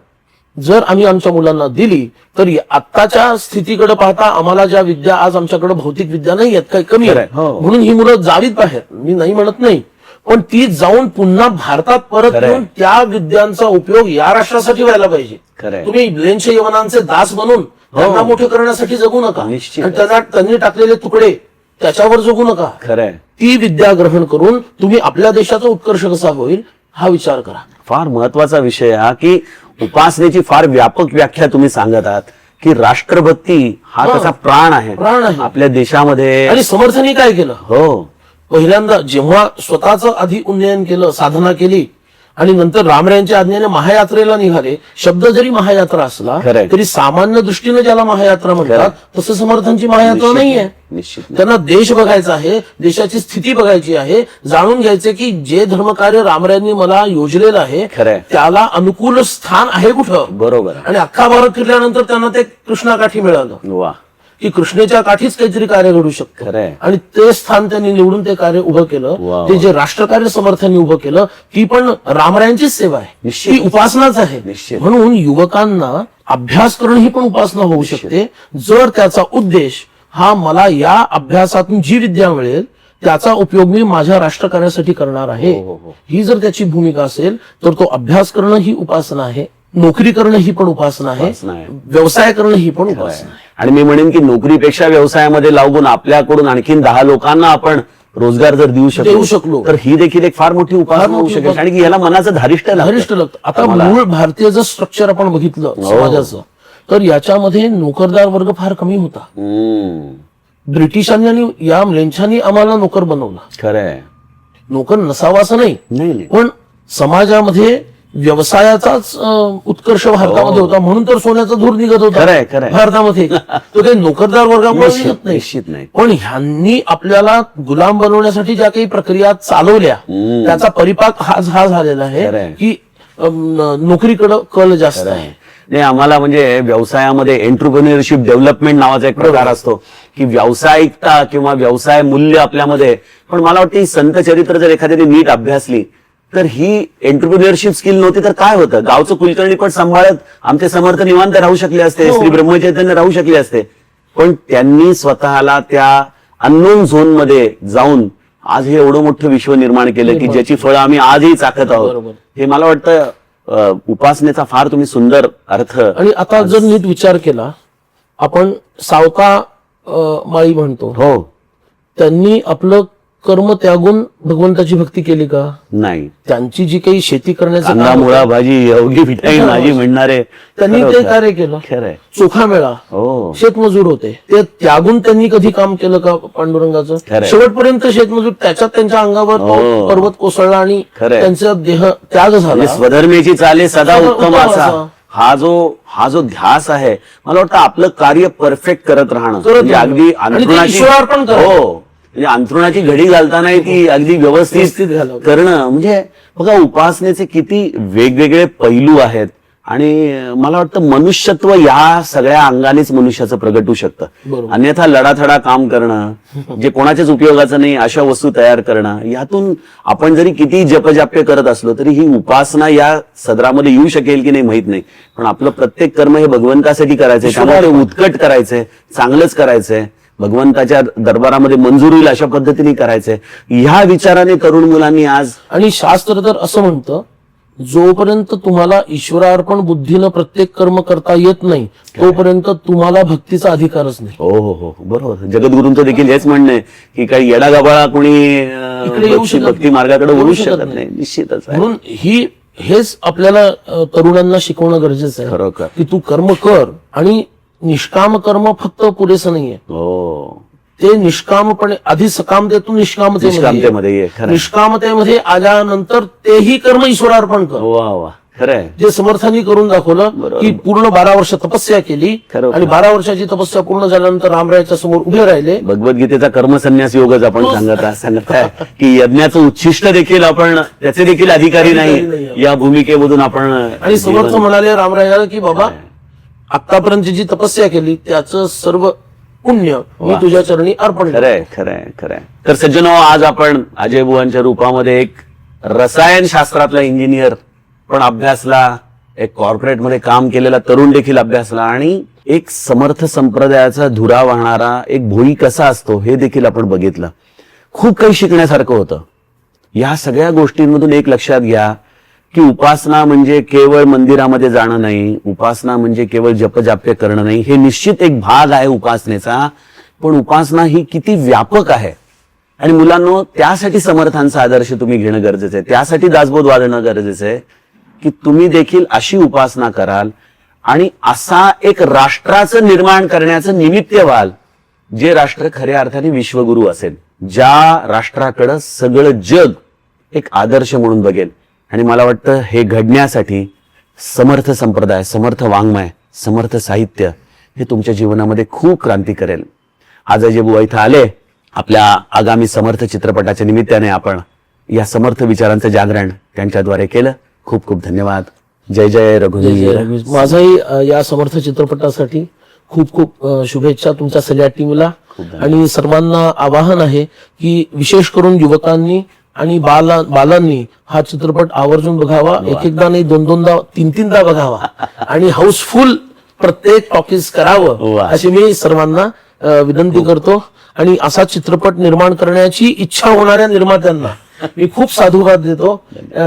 [SPEAKER 1] जर आम्ही आमच्या मुलांना दिली तर आत्ताच्या स्थितीकडे पाहता आम्हाला ज्या विद्या आज आमच्याकडे भौतिक विद्या नाही आहेत, काही कमी आहे, म्हणून ही मुलं जावीत बाहेर, मी नाही म्हणत नाही, पण ती जाऊन पुन्हा भारतात परत
[SPEAKER 2] खरंय.
[SPEAKER 1] येऊन त्या विद्यांचा उपयोग या राष्ट्रासाठी व्हायला पाहिजे.
[SPEAKER 2] खरंय.
[SPEAKER 1] तुम्ही ब्लेनच्या यवनांचे दास बनून त्यांना मोठे करण्यासाठी जगू नका.
[SPEAKER 2] निश्चित.
[SPEAKER 1] आणि त्यांनी टाकलेले तुकडे त्याच्यावर जगू नका.
[SPEAKER 2] खरंय.
[SPEAKER 1] ती विद्या ग्रहण करून तुम्ही आपल्या देशाचा उत्कर्ष कसा होईल हा विचार करा.
[SPEAKER 2] फार महत्वाचा विषय हा की उपासनेची फार व्यापक व्याख्या तुम्ही सांगत आहात की राष्ट्रभक्ती हा त्याचा प्राण आहे आपल्या देशामध्ये.
[SPEAKER 1] आणि समर्थांनी काय केलं,
[SPEAKER 2] हो,
[SPEAKER 1] पहिल्यांदा जेव्हा स्वतःचं आधी उन्नयन केलं, साधना केली आणि नंतर रामरायांच्या आज्ञेने महायात्रेला निघाले. शब्द जरी महायात्रा असला
[SPEAKER 2] खरंय.
[SPEAKER 1] तरी सामान्य दृष्टीने ज्याला महायात्रा म्हणतात तसं समर्थांची महायात्रा नाहीये.
[SPEAKER 2] निश्चित.
[SPEAKER 1] त्यांना देश बघायचा आहे, देशाची स्थिती बघायची आहे, जाणून घ्यायचे की जे धर्मकार्य रामरायांनी मला योजलेलं आहे
[SPEAKER 2] खरंय.
[SPEAKER 1] त्याला अनुकूल स्थान आहे कुठं.
[SPEAKER 2] बरोबर.
[SPEAKER 1] आणि अख्खा भारत फिरल्यानंतर त्यांना ते कृष्णाकाठी मिळालं
[SPEAKER 2] वा,
[SPEAKER 1] की कृष्णेच्या काठीच काहीतरी कार्य घडू शकतं.
[SPEAKER 2] खरंय.
[SPEAKER 1] आणि ते स्थान त्यांनी निवडून ते कार्य उभं केलं.
[SPEAKER 2] वा.
[SPEAKER 1] ते जे राष्ट्रकार्य समर्थांनी उभं केलं ती पण रामरायांचीच सेवा आहे,
[SPEAKER 2] निश्चित.
[SPEAKER 1] ती उपासनाच आहे.
[SPEAKER 2] निश्चित.
[SPEAKER 1] म्हणून युवकांना अभ्यास करणं ही पण उपासना होऊ शकते जर त्याचा उद्देश हा मला या अभ्यासातून जी विद्या मिळेल त्याचा उपयोग मी माझ्या राष्ट्रकार्यासाठी करणार आहे. ही जर त्याची भूमिका असेल तर तो अभ्यास करणं ही उपासना आहे, नोकरी करणं ही पण उपासना आहे, व्यवसाय करणं ही पण उपासना आहे.
[SPEAKER 2] आणि मी म्हणेन की नोकरीपेक्षा व्यवसायामध्ये लागून आपल्याकडून आणखीन 10 लोकांना आपण रोजगार जर देऊ शकलो तर ही देखील एक फार मोठी उपासना होऊ शकेल. आणि की याला मनाचं धारिष्ट
[SPEAKER 1] लागतं. आता मूळ भारतीय जर स्ट्रक्चर आपण बघितलं समाजाचं तर याच्यामध्ये नोकरदार वर्ग फार कमी होता. ब्रिटिशांनी आणि या म्लेच्छांनी आम्हाला नोकर बनवला.
[SPEAKER 2] खरंय.
[SPEAKER 1] नोकर नसावा असं
[SPEAKER 2] नाही.
[SPEAKER 1] पण समाजामध्ये व्यवसायाचाच उत्कर्ष भारतामध्ये होता म्हणून तर सोन्याचा धूर निघत होता भारतामध्ये. तो काही नोकरदार वर्गामुळे निघत नाही. पण ह्यांनी आपल्याला गुलाम बनवण्यासाठी ज्या काही प्रक्रिया चालवल्या त्याचा परिपाक हा झालेला आहे की नोकरीकडे कल जास्त आहे.
[SPEAKER 2] नाही, आम्हाला म्हणजे व्यवसायामध्ये एंटरप्रेन्योरशिप डेव्हलपमेंट नावाचा एक प्रकार असतो की व्यावसायिकता किंवा व्यवसाय मूल्य आपल्यामध्ये. पण मला वाटतं ही संत चरित्र जर एखाद्याने नीट अभ्यासली तर ही एंटरप्रेन्योरशिप स्किल नव्हती तर काय होतं. गावचं कुलकर्णी पण सांभाळत आमचे समर्थ निवांत राहू शकले असते, श्री ब्रह्मचैतन्य राहू शकले असते. पण त्यांनी स्वतःला त्या अननोन झोन मध्ये जाऊन आज हे एवढं मोठं विश्व निर्माण केलं की ज्याची फळं आम्ही आजही चाखत आहोत. हे मला वाटतं उपासनेचा फार तुम्ही सुंदर अर्थ.
[SPEAKER 1] आणि आता जर नीट विचार केला आपण सावका माळी म्हणतो,
[SPEAKER 2] हो,
[SPEAKER 1] त्यांनी आपलं कर्म त्यागून भगवंताची भक्ती केली का?
[SPEAKER 2] नाही.
[SPEAKER 1] त्यांची जी काही शेती करण्याचं
[SPEAKER 2] कांदा मुळा भाजी अवघी मिठाई माझी म्हणणारे
[SPEAKER 1] त्यांनी ते कार्य केलं.
[SPEAKER 2] खरंय.
[SPEAKER 1] चोखा मेळा, शेतमजूर होते ते त्यागून त्यांनी कधी काम केलं का पांडुरंगाचं? शेवटपर्यंत शेतमजूर त्याच्यात त्यांच्या अंगावर पर्वत कोसळला आणि त्यांचा देह त्याग झाला.
[SPEAKER 2] स्वधर्मेची चाले सदा उत्तमाचा हा जो ध्यास आहे मला वाटतं आपलं कार्य परफेक्ट करत राहणं म्हणजे अगदी म्हणजे अंथरुणाची घडी घालताना ती अगदी व्यवस्थित करणं. म्हणजे बघा उपासनेचे किती वेगवेगळे पैलू आहेत. आणि मला वाटतं मनुष्यत्व या सगळ्या अंगानेच मनुष्याचं प्रगट होऊ शकतं. अन्यथा लढाथडा काम करणं जे कोणाच्याच उपयोगाचं नाही अशा वस्तू तयार करणं, यातून आपण जरी किती जपजाप्य करत असलो तरी ही उपासना या सदरामध्ये येऊ शकेल की नाही माहित नाही. पण आपलं प्रत्येक कर्म हे भगवंतासाठी करायचंय, त्यामुळे उत्कट करायचंय, चांगलंच करायचंय, भगवंताच्या दरबारामध्ये मंजूर होईल अशा पद्धतीने करायचंय. ह्या विचाराने तरुण मुलांनी आज. आणि
[SPEAKER 1] शास्त्र तर असं म्हणतं जोपर्यंत तुम्हाला ईश्वरार्पण बुद्धीनं प्रत्येक कर्म करता येत नाही तोपर्यंत तुम्हाला भक्तीचा अधिकारच नाही.
[SPEAKER 2] हो हो हो, बरोबर. जगद्गुरूंचं देखील हेच म्हणणं आहे की काही येडागबाळा कोणी भक्ती मार्गाकडे वळू शकत नाही. निश्चितच.
[SPEAKER 1] म्हणून हेच आपल्याला तरुणांना शिकवणं गरजेचं आहे
[SPEAKER 2] खरोखर
[SPEAKER 1] की तू कर्म कर. आणि निष्काम कर्म फक्त पुरेसं नाहीये.
[SPEAKER 2] हो,
[SPEAKER 1] ते निष्कामपणे आधी सकामतेतून निष्कामतेमध्ये निष्कामतेमध्ये आल्यानंतर तेही कर्म ईश्वरार्पण कर.
[SPEAKER 2] वा वा, खरंय.
[SPEAKER 1] जे समर्थांनी करून दाखवलं की पूर्ण 12 वर्ष तपस्या केली आणि 12 वर्षाची तपस्या पूर्ण झाल्यानंतर रामरायाच्या समोर उभे राहिले.
[SPEAKER 2] भगवद्गीतेचा कर्मसन्यास योगच आपण सांगत आहे की यज्ञाचं उच्छिष्ट देखील आपण त्याचे देखील अधिकारी नाही या भूमिकेमधून आपण.
[SPEAKER 1] आणि समर्थ म्हणाले रामरायाला की बाबा आतापर्यंत जी तपस्या केली त्याचं सर्व पुण्य मी तुझ्या चरणी अर्पण.
[SPEAKER 2] खरंय खरंय खरंय. तर सज्जनो, आज आपण अजय बुवांच्या रूपामध्ये एक रसायनशास्त्रातला इंजिनियर पण अभ्यासला, एक कॉर्पोरेटमध्ये काम केलेला तरुण देखील अभ्यासला आणि एक समर्थ संप्रदायाचा धुरा वाहणारा एक भोई कसा असतो हे देखील आपण बघितलं. खूप काही शिकण्यासारखं होतं. या सगळ्या गोष्टींमधून एक लक्षात घ्या की उपासना म्हणजे केवळ मंदिरामध्ये जाणं नाही, उपासना म्हणजे केवळ जपजाप्य करणं नाही. हे निश्चित एक भाग आहे उपासनेचा, पण उपासना ही किती व्यापक आहे. आणि मुलांनो, त्यासाठी समर्थांचा आदर्श तुम्ही घेणं गरजेचं आहे, त्यासाठी दासबोध वाजणं गरजेचं आहे की तुम्ही देखील अशी उपासना कराल आणि असा एक राष्ट्राचं निर्माण करण्याचं निमित्त व्हाल, जे राष्ट्र खऱ्या अर्थाने विश्वगुरु असेल, ज्या राष्ट्राकडं सगळं जग एक आदर्श म्हणून बघेल. आणि मला वाटतं हे घडण्यासाठी समर्थ संप्रदाय, समर्थ वाङ्मय, समर्थ साहित्य हे तुमच्या जीवनामध्ये खूप क्रांती करेल. आज अजय बुवा इथं आले, आपल्या आगामी समर्थ चित्रपटाच्या निमित्ताने आपण या समर्थ विचारांचं जागरण त्यांच्याद्वारे केलं. खूप खूप धन्यवाद. जय जय रघुवीर.
[SPEAKER 1] माझाही या समर्थ चित्रपटासाठी खूप खूप शुभेच्छा तुमच्या सगळ्या टीमला. आणि सर्वांना आवाहन आहे की विशेष करून युवकांनी आणि बालांनी हा चित्रपट आवर्जून बघावा. एकदा नाही, दोनदा, तीनदा बघावा आणि हाऊसफुल प्रत्येक टॉकीज करावं अशी मी सर्वांना विनंती करतो. आणि असा चित्रपट निर्माण करण्याची इच्छा होणाऱ्या निर्मात्यांना मी खूप साधुवाद देतो.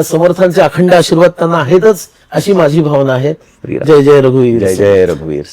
[SPEAKER 1] समर्थांचे अखंड आशीर्वाद त्यांना आहेतच अशी माझी भावना आहे. जय जय रघुवीर.
[SPEAKER 2] जय जय रघुवीर.